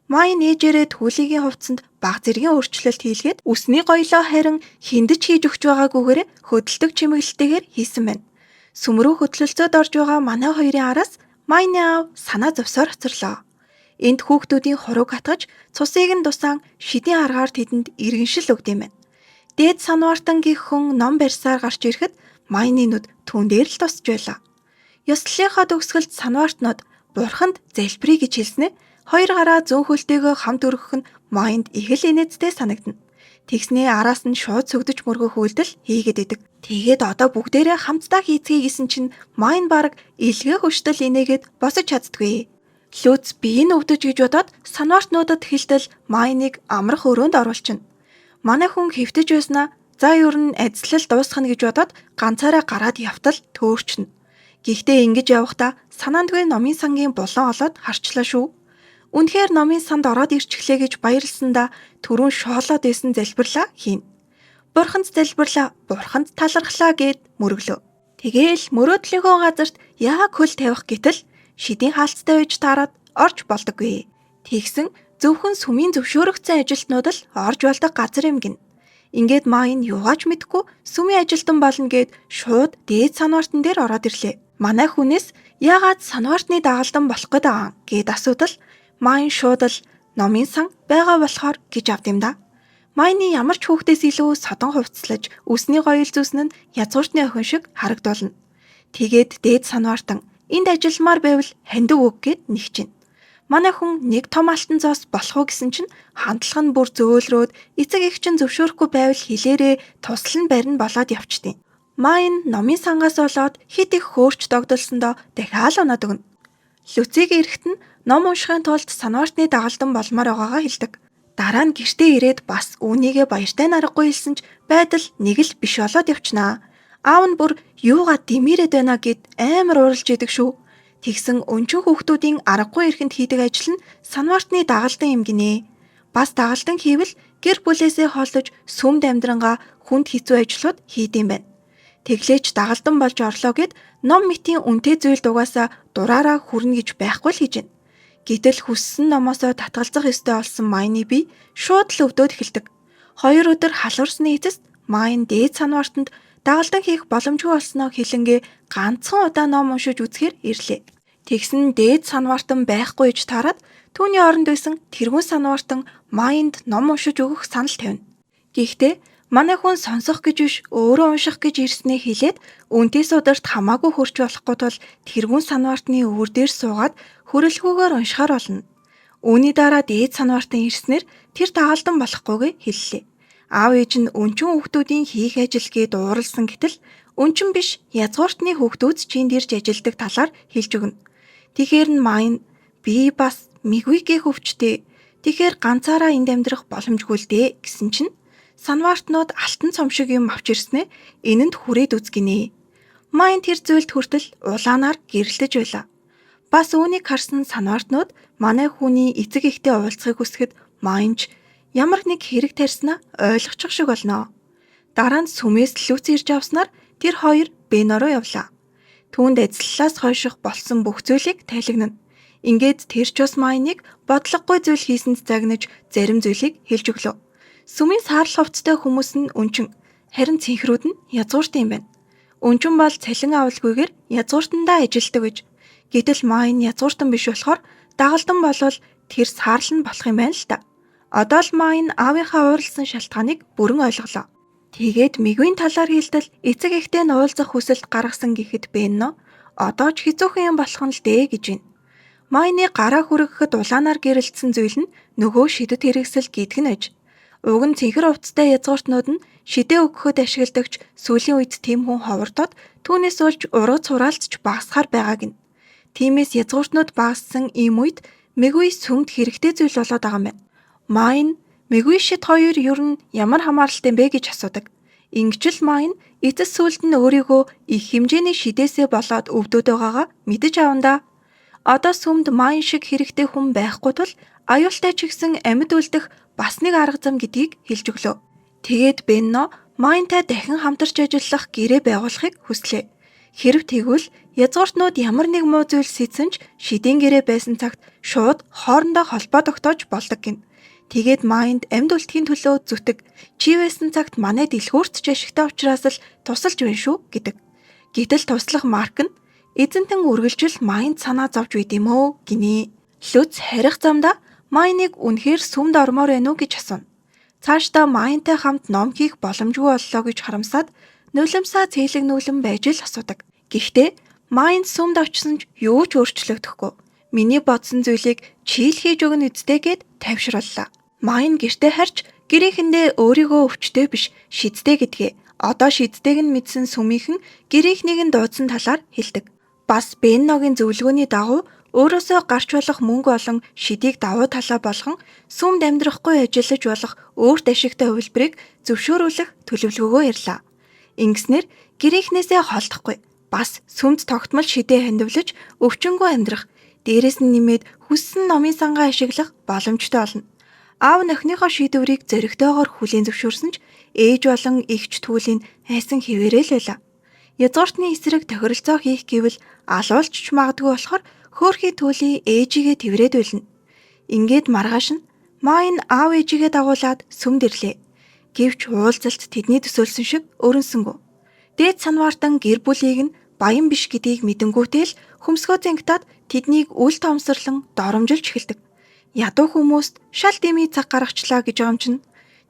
Майн ээжээрээ түүлигийн хувцсанд баг зэргийн өөрчлөлт хийлгээд үсний гоёлоо харин хиндэж хийж өгч байгаагүйгээр хөдөлдөг чимэглэлтэйгээр хийсэн байна. Сүмрүү хөдлөлцөөд орж байгаа манай хоёрын араас Майны аав санаа зовсоор хоцорлоо. Энд хүүхдүүдийн хурууг хатгаж цусыг нь дусаан шидийн аргаар тэдэнд иргэншил өгд юм байна. Дээд Санвартан гих хүн ном барьсаар гарч ирэхэд Майны нүд түүн дээр л тусч байлаа. Ёслолынхаа төгсгөлд Санвартнууд бурханд залбирая гэж хэлснээр хоёр гараа зүүн хөлтэйгөө хамт өргөх нь Майнд их л инээдтэй санагдана. Тэгснээ араас нь шууд сүгдэж мөргөх үйлдэл хийгээд идэг. Тэгээд одоо бүгдээрээ хамтдаа хийцгээе гэсэн чинь Майн баг илгээ хөштөл инээгээд босож чаддгүй. Люц биеийг өвдөж гэж бодоод Санвартнуудад хэлтэл Майныг амрах өрөөнд оруулчихна. Манай хүн хэвтэж байснаа за ер нь ажиллал дуусгах гэж бодоод ганцаараа гараад явтал төөрчнө. Гэхдээ ингэж явахдаа санаандгүй номын сангийн булан олоод харчлаа шүү. Үнэхээр номын санд ороод ирчихлээ гэж баярлсандаа түрүүн шоолоод байсан залбирлаа хийн. Бурханд залбирлаа, бурханд талархлаа гэд мөрөглөө. Тэгээл мөрөөдлийнхөө газарт яг хөл тавих гэтэл шидийн хаалцтай байж таарад орж болдоггүй. Тэгсэн зөвхөн сүмийн зөвшөөрөгдсөн ажилтнууд л орж болдог газар юм гин. Ингээд Майн юугаач мэдэхгүй сүмийн ажилтан болно гэд шууд дээд Санвартан дээр ороод ирлээ. Манай хүнээс яагаад Санвартны дагалдан болох гээд байгаа гэд асуудал Майн шууд л номын сан байгаа болохоор гэж авд юм да. Майны ямар ч хүүхдээс илүү содон хувцлаж үсний гоёл зүснэ нь язгууртны охин шиг харагдуулна. Тэгээд дээд Санвартан энд ажилламаар байвал хандив үг гэд нэгчин. Манай хүн нэг том алтан зоос болох уу гэсэн чинь хандлага нь бүр зөөлрөөд эцэг эх чинь зөвшөөрөхгүй байвал хэлээрээ тусал нь барина болоод явчихдээ. Майн номын сангаас болоод хит их хөөрч догдолсондоо дахиад оноод өгнө. Люциг эрэхт нь ном уншихын тулд Санвартны дагалдан болмоор байгаагаа хэлдэг. Дараа нь гэртээ ирээд бас үүнийгээ баяртай наргагүй хэлсэн ч байдал нэг л биш болоод явчнаа. Аав нь бүр юугаа дэмийрээд байна гэд амар ууралж идэг шүү. Тэгсэн өнчөн хүүхдүүдийн аргагүй эрхэнд хийдэг ажил нь Санвартны дагалдан юм гинэ. Бас дагалдан хийвэл гэр бүлээсээ холдож сүмд амьдрангаа хүнд хэцүү ажлууд хийдэм байна. Тэглээч дагалдан болж орлоо гэд ном мэтийн үнэтэй зүйл дугаасаа дураараа хүрнэ гэж байхгүй л хийж байна. Гэтэл хүссэн номоосоо татгалзах ёстой болсон Майны бие шууд л өвдөөд эхэлдэг. 2 өдөр халуурсны эцэст Майн дээд Санвартанд дагалдан хийх боломжгүй болсноо хэлэнгээ ганцхан удаа ном уншиж үзэхээр ирлээ. Тэгсэн дээд Санвартан байхгүй гэж таарад түүний оронд байсан тэргүүн Санвартан Майнд ном уншиж өгөх санал тавина. Гэхдээ манай хүн сонсох гэж биш өөрөө унших гэж ирснээ хэлээд үнэтэй сударт хамаагүй хөрч болохгүй тул тэргүүн Санвартны өвөр дээр суугаад хөрөлгөөгөөр уншихаар болно. Үүний дараа дээд Санвартан ирснээр тэр дагалдан болохгүйгээ хэллээ. Аав ээж нь өнчөн хүүхдүүдийн хийх ажил гээд ууралсан гэтэл өнчөн биш язгууртны хүүхдүүд чинь дэрж ажилдаг талаар хэлж өгнө. Тэгэхээр нь Майн би бас мигвигээ хөвчтэй. Тэгэхээр ганцаараа энд амьдрах боломжгүй л дээ гэсэн чинь Санваартнууд алтан цом шиг юм авч ирснээ энэнд хүрээд үзгинэ. Майн тэр зүйлд хүртэл улаанаар гэрэлтэж байлаа. Бас үүнийг харсан санваартнууд манай хүний эцэг эхтэй уулзахыг хүсгэд Майнч ямар нэг хэрэг тарьснаа ойлгочих шиг болно. Дараа нь сүмээс лүц ирж авснаар тэр хоёр Бено руу явлаа. Түүнд ажиллалаас хойших болсон бүх зүйлийг тайлагнана. Ингээд тэр ч бас Майныг бодлогогүй зүйл хийсэнд загнаж зарим зүйлийг хэлж өглөө. Сүмийн саарл хувцастай хүмүүс нь өнчин, харин цэнхрүүд нь язгуурт юм байна. Өнчин бол цалин авалгүйгээр язгууртандаа ажилтдаг гэж. Гэтэл Майн язгууртан биш болохоор дагалдан болвол тэр саарл нь болох юм байна л та. Одоо л Майн аавынхаа ууралсан шалтгааныг бүрэн ойлголоо. Тэгээд мэгвийн талаар хэлтэл эцэг эхтэй нь уулзах хүсэлт гаргасан гэхэд Бенно одоо ч хэцүүхэн юм болох нь л дээ гэж байна. Майны гараа хүргэхэд улаанаар гэрэлтсэн зүйл нь нөгөө шидэт хэрэгсэл гэдг нь аж. Уг нь цэнхэр хувцастай язгууртнууд нь шидээ өгөхөд ашигладагч сүүлийн үед тийм хүн ховордоод түүнээс болж уруу цураалцж багасхаар байгааг нь. Тиймээс язгууртнууд багассан ийм үед мэгвий сүмд хэрэгтэй зүйл болоод байгаа юм байна. Майн мэгвий шид хоёр ер нь ямар хамааралтай бэ гэж асуудаг. Ингэжл Майн эцэс сүлд нь өөрийгөө их хэмжээний шидээсээ болоод өвдөд байгаагаа мэдэж авандаа. Одоо сүмд Майн шиг хэрэгтэй хүн байхгүй тул аюултай ч гэсэн амьд үлдэх бас нэг арга зам гэдгийг хэлж өглөө. Тэгээд Бенно Майнтай дахин хамтарч ажиллах гэрээ байгуулахыг хүслээ. Хэрв тэгвэл язгууртнууд ямар нэг муу зүйл сэдсэн ч шидийн гэрээ байсан цагт шууд хоорондоо холбоо тогтоож болдог гин. Тэгээд Майнд амьд үлдэхийн төлөө зүтэг чи байсан цагт манай дэлгүүрт ч ашигтай учраас л тусалж байна шүү гэдэг. Гэтэл туслах Марк нь эзэнтэн үргэлжил Майнд санаа зовж байд юм өө гинэ. Лүц харих замдаа Майныг үнэхээр сүмд ормоор байна уу гэж асууна. Цаашдаа Майнтай хамт ном хийх боломжгүй боллоо гэж харамсаад нулимсаа цээлэг нүүлэн байж л асуудаг. Гэхдээ Майнд сүмд очсон ч юу ч өөрчлөгдөхгүй. Миний бодсон зүйлийг чи л хийж өгнө үсттэй гэд тайвшрууллаа. Майн гэртээ харж гэрээхэндээ өөрийгөө өвчтэй биш шидтэй гэдгээ одоо шидтэйг нь мэдсэн сүмийнхэн гэрийнхнийг нь дуудсан талаар хэлдэг. Бас Бенногийн зөвлөгөөний дагуу өөрөөсөө гарч болох мөнгө болон шидийг давуу талаа болгон сүмд амьдрахгүй ажиллаж болох өөрт ашигтай хувилбарыг зөвшөөрүүлэх төлөвлөгөөгөө ярьлаа. Ингэснээр гэрийнхнээсээ холдохгүй бас сүмд тогтмол шидээ хандивлаж өвчнгүй амьдрах, дээрэс нь нэмээд хүссэн номын сангаа ашиглах боломжтой болно. Аав нь охиныхоо шийдвэрийг зөрөгтэйгээр хүлээн зөвшөөрсөн ч ээж болон эгч түүлийн айсан хэвээрээ л байлаа. Язгууртны эсрэг тохиролцоо хийх гэвэл алуулч ч магадгүй болохоор хөөрхий түүлийн ээжигээ тэврээд байлна. Ингээд маргааш нь Майн аав ээжигээ дагуулад сүмд ирлээ. Гэвч уулзалт тэдний төсөөлсөн шиг өрнсөнгөө. Дээд санваартан гэр бүлийг нь баян биш гэдгийг мэдэнгүүтэл хөмсгөө зангитаад тэднийг үл тоомсорлон доромжилж эхэлдэг. Ядуу хүмүүст шал дэмий цаг гаргачлаа гэж омжино.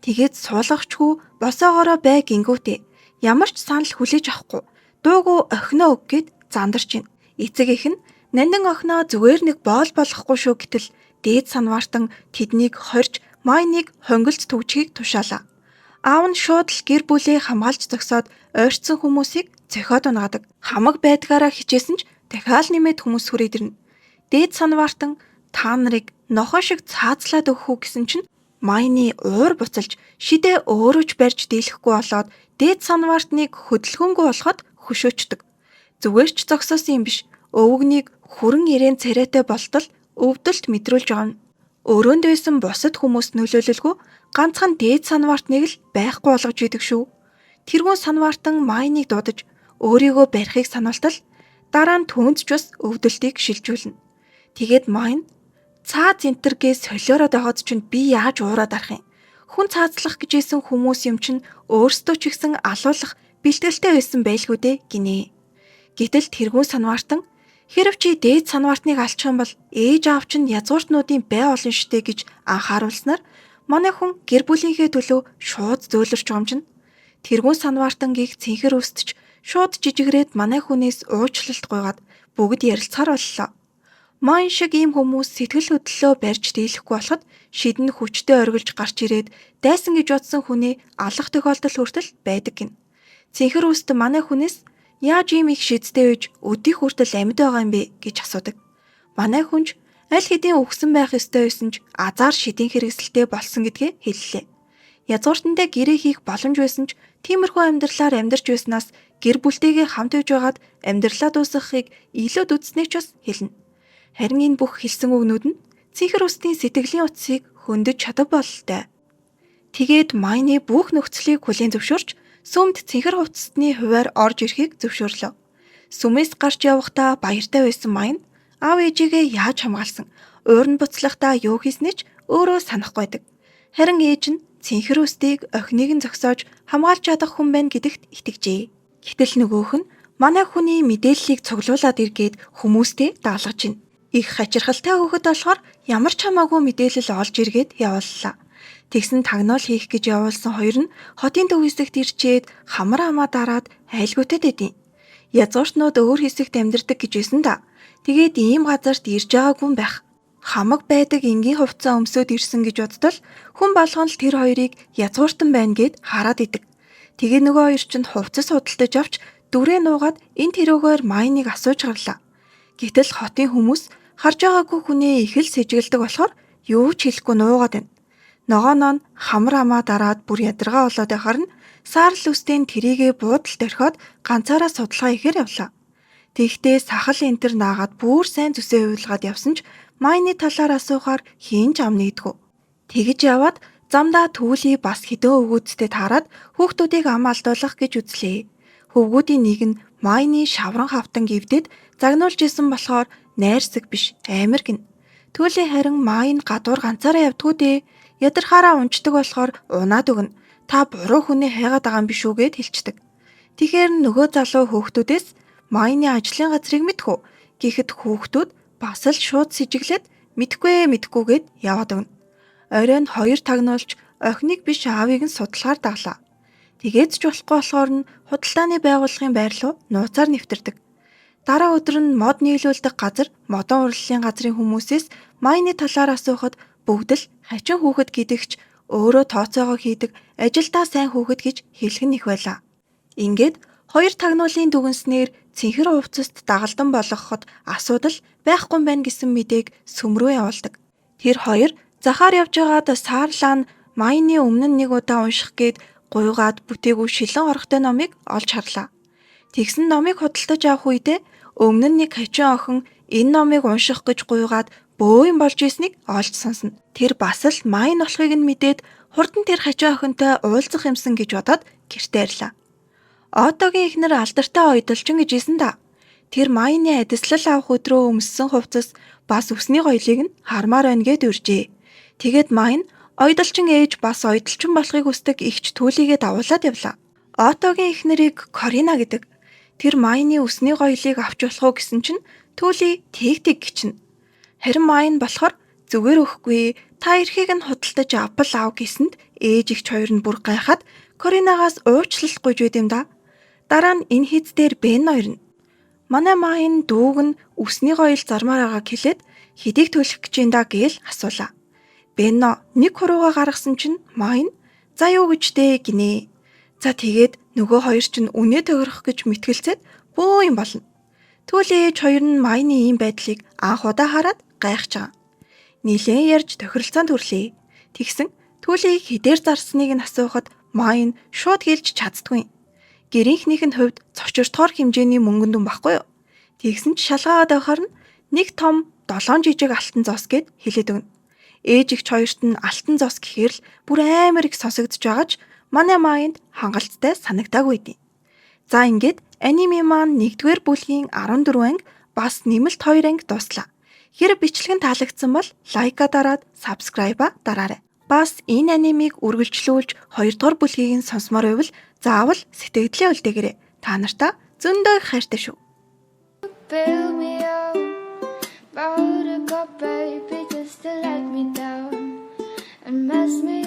Тэгээд суулгачгүй босоогоороо бай гингүүтээ ямар ч санал хүлээж авахгүй дуугүй охиноо өг гэд зандарч байна. Эцэг эх нь нандин охиноо зүгээр нэг боол болохгүй шүү гэтэл дээд санваартан тэднийг хорж Майныг хонгилж түгжихийг тушаалаа. Аав нь шууд л гэр бүлээ хамгаалж зогсоод ойртсон хүмүүсийг зохиод унаадаг. Хамаг байдгаараа хичээсэн ч дахиад нэмээд хүмүүс хүрээд ирнэ. Дээд санваартан та нарыг нохоо шиг цаацлаад өгөх үү гэсэн чинь Майны уур буцалж шидээ өөрөө ч барьж дийлэхгүй болоод дээд санваартныг хөдөлгөөнгүй болоход хөшөөчдөг. Зүгээр ч зогсоосон юм биш. Өвгнийг хүрэн ирээн царайтай болтол өвдөлт мэдрүүлж байгаа нь. Өрөөнд байсан бусад хүмүүст нөлөөлөлгүй ганцхан дээд санваартныг л байхгүй болгож идэг шүү. Тэргүүн санваартан Майныг дуудаж өөрийгөө барихыг сануултал дараа нь түүнд ч бас өвдөлтийг шилжүүлнэ. Тэгээд Майн цаад зэнтэргээс солиороод байгаад чинь би яаж уураад арах юм? Хүн цаацлах гэжсэн хүмүүс юм чинь өөрсдөө ч ихсэн алуулах бэлтгэлтэй байсан байлгүй дээ гинэ. Гэтэл тэргүүн санваартан хэрв чи дээд санваартныг алчих юм бол ээж аав чинь язгууртнуудын бай олон штэ гэж анхааруулснаар манай хүн гэр бүлийнхээ төлөө шууд зөөлрч омжино. Тэргүүн санваартангийг цэнхэр өсдөж шууд жижигрээд манай хүнээс уучлалт гуйгаад бүгд ярилцахаар боллоо. Майн шиг ийм хүмүүс сэтгэл хөдлөлөө барьж дийлэхгүй болоход шидэн хүчтэй оргилж гарч ирээд дайсан гэж бодсон хүнээ алах тохиолдол хүртэл байдаг гин. Цэнхэр үст манай хүнээс яаж ийм их шидтэй үйж өдийг хүртэл амьд байгаа юм бэ гэж асуудаг. Манай хүнч аль хэдийн өгсөн байх ёстой байсан ч азар шидийн хэрэгсэлтэй болсон гэдгээ хэллээ. Язгууртандаа гэрээ хийх боломж байсан ч тиймэрхүү амьдралаар амьдарч байснаас гэр бүлтэйгээ хамт байж байгаад амьдралаа дуусгахыг илүүд үзснийг ч бас хэлнэ. Харин энэ бүх хэлсэн үгнүүд нь цэнхэр устдын сэтгэлийн утсыг хөндөж чадах бололтой. Тэгээд Майны бүх нөхцөлийг хүлээн зөвшөөрч сүмд цэнхэр хувцасны хуваар орж ирэхийг зөвшөөрлөө. Сүмээс гарч явахдаа баяртай байсан Майн аав ээжигээ яаж хамгаалсан, уурн буцлахдаа юу хийснээ ч өөрөө санахгүй байдаг. Харин ээж нь цэнхэр устдыг охиныг нь зогсоож хамгаалж чадах хүн байна гэдэгт итгэжээ. Гэтэл нөгөөх нь манай хүний мэдээллийг цуглуулад иргээд хүмүүстэй даалгаж байна. Их хачирхалтай хөхөд болохоор ямар ч хамаагүй мэдээлэл олж иргээд явууллаа. Тэгсэн тагнуул хийх гэж явуулсан хоёр нь хотын төв хэсэгт ирчээд хамар хамаа дараад айлгуутад идэв. Язгууртнууд өөр хэсэгт амьдардаг гэж байсан да. Тэгээд ийм газарт ирж байгаагүй байх. Хамаг байдаг энгийн хувцас өмсөд ирсэн гэж бодтол хүн болгон л тэр хоёрыг язгууртан байна гэд хараад идэг. Тэгээ нөгөө хоёр чинь хувцас худалдаж авч дүрээ нуугаад энэ тэрөөгөөр Майныг асууж гарлаа. Гэтэл хотын хүмүүс харж байгаагүй хүнээ их л сэжиглдэг болохоор юу ч хэлэхгүй нуугаад байна. Ногооноо нь хамар амаа дараад бүр ядаргаа болоод байхаар нь саарл үстэй тэрийгэ буудалд орхиод ганцаараа судалгаа ихээр явлаа. Тэгтээ сахал энтер наагаад бүр сайн зүсээ уйлгаад явсан ч Майны талаар асуухаар хийн ч ам нэгдэггүй. Тэгж яваад замдаа түүлий бас хэдэн өвгүүдтэй таарад хүүхдүүдийг ам алдуулах гэж үзлээ. Хөвгүүдийн нэг нь Майны шавран хавтан гівдэд загнуулж исэн болохоор найрсаг биш амар гин. Түүлийн харин Майн гадуур ганцаараа явдгүү дээ. Ядархаараа унждаг болохоор унаад өгнө. Та буруу хүнээ хайгаад байгаа юм биш үү гэд хэлчихдэг. Тэгэхээр нөгөө залуу хүүхдүүдээс Майны ажлын газрыг мэдхүү. Гэхдээ хүүхдүүд бас л шууд сэжиглээд мэдхгүйгээд яваад өгнө. Оройн хоёр тагнуулж охиныг биш аавыг нь судлахаар даглаа. Тэгээд ч болохгүй болохоор нь худалдааны байгууллагын байр руу нууцаар нэвтэрдэг. Дараа өдөр нь мод нийлүүлдэг газар модон урлалын газрын хүмүүсээс Майны талаар асуухад бүгд л хачин хүүхэд гэдэгч өөрөө тооцоогоо хийдэг ажилдаа сайн хүүхэд гэж хэлэх нь их байлаа. Ингээд хоёр тагнуулын дүгнснээр цэнхэр хувцаст дагалдан болгоход асуудал байхгүй байна гэсэн мэдээг сүм рүү явуулдаг. Тэр хоёр захаар явж байгаад Саарлаа нь Майны өмнө нь нэг удаа унших гээд гуйгаад бүтээгүй шилэн орохтой номыг олж харлаа. Тэгсэн номыг худалдаж авах үедээ өмнө нь нэг хачин охин энэ номыг унших гэж гуйгаад бөө юм болж ийснийг олж сонсно. Тэр бас л Майн болохыг нь мэдээд хурдан тэр хачин охинтой уулзах юмсан гэж бодоод гэртээ ирлаа. Отогийн эхнэр алдартай ойдолчин гэж ийсэн да. Тэр Майны адислал авах өдрөө өмссөн хувцас бас өсний гоёлыг нь хармаар байна гэд үржээ. Тэгээд Майн ойдолчин ээж бас ойдолчин болохыг хүсдэг ихч Түүлийгээ дагуулад явлаа. Отогийн эхнэрийг Корина гэдэг. Тэр Майны өсний гоёлыг авч болох уу гэсэн чинь Түүли тэг гिचнэ. Харин Майн болохоор зүгээр өгөхгүй та эрхийг нь худалдаж авбал ав гэсэнд ээж ихч хоёр нь бүр гайхаад Коринагаас уучлал гуйж байд юм да. Дараа нь энэ хийц дээр Бен хоёр нь манай Майн дүүг нь өсний гоёл зармаар байгааг хэлээд хэдийг төлөх гэж юм да гээл асуулаа. Бенно нэг хурууга гаргасан чинь Майн за юу гэж дээ гинэ. За тэгээд нөгөө хоёр чинь үнэ төгрөх гэж мэтгэлцээд бөө юм болно. Түүлийн ээж хоёр нь Майны ийм байдлыг анх удаа хараад гайхаж байгаа. Нилээн ярьж тохиролцоонд хүрлээ. Тэгсэн Түүлийг хідээр зарсныг нь асуухад Майн шууд хэлж чаддгүй. Гэрийнхнийх нь хувьд цочирдохоор хэмжээний мөнгөн дүн баггүй юу? Тэгсэн ч шалгаагаад байхаар нь нэг том 7 жижиг алтан зос гэд хэлээд өгнө. Ээж ихч хоёрт нь алтан зос гэхээр л бүр амар их сонсогдож байгаа ч манай Майнд хангалттай санагдаагүй дээ. За ингээд аниме маань 1-р бүлгийн 14 анги бас нэмэлт 2 анги дуслаа. Хэрэв бичлэг нь таалагдсан бол лайка дараад subscribe дараарай. Бас энэ анимыг үргэлжлүүлж 2-р бүлгийг нь сонсомоор байвал заавал сэтгэлдээ үлдээгээрэй. Та нартаа зөндөө их хайртай шүү. Build me up, bought a cup, baby, just to let me down and mess me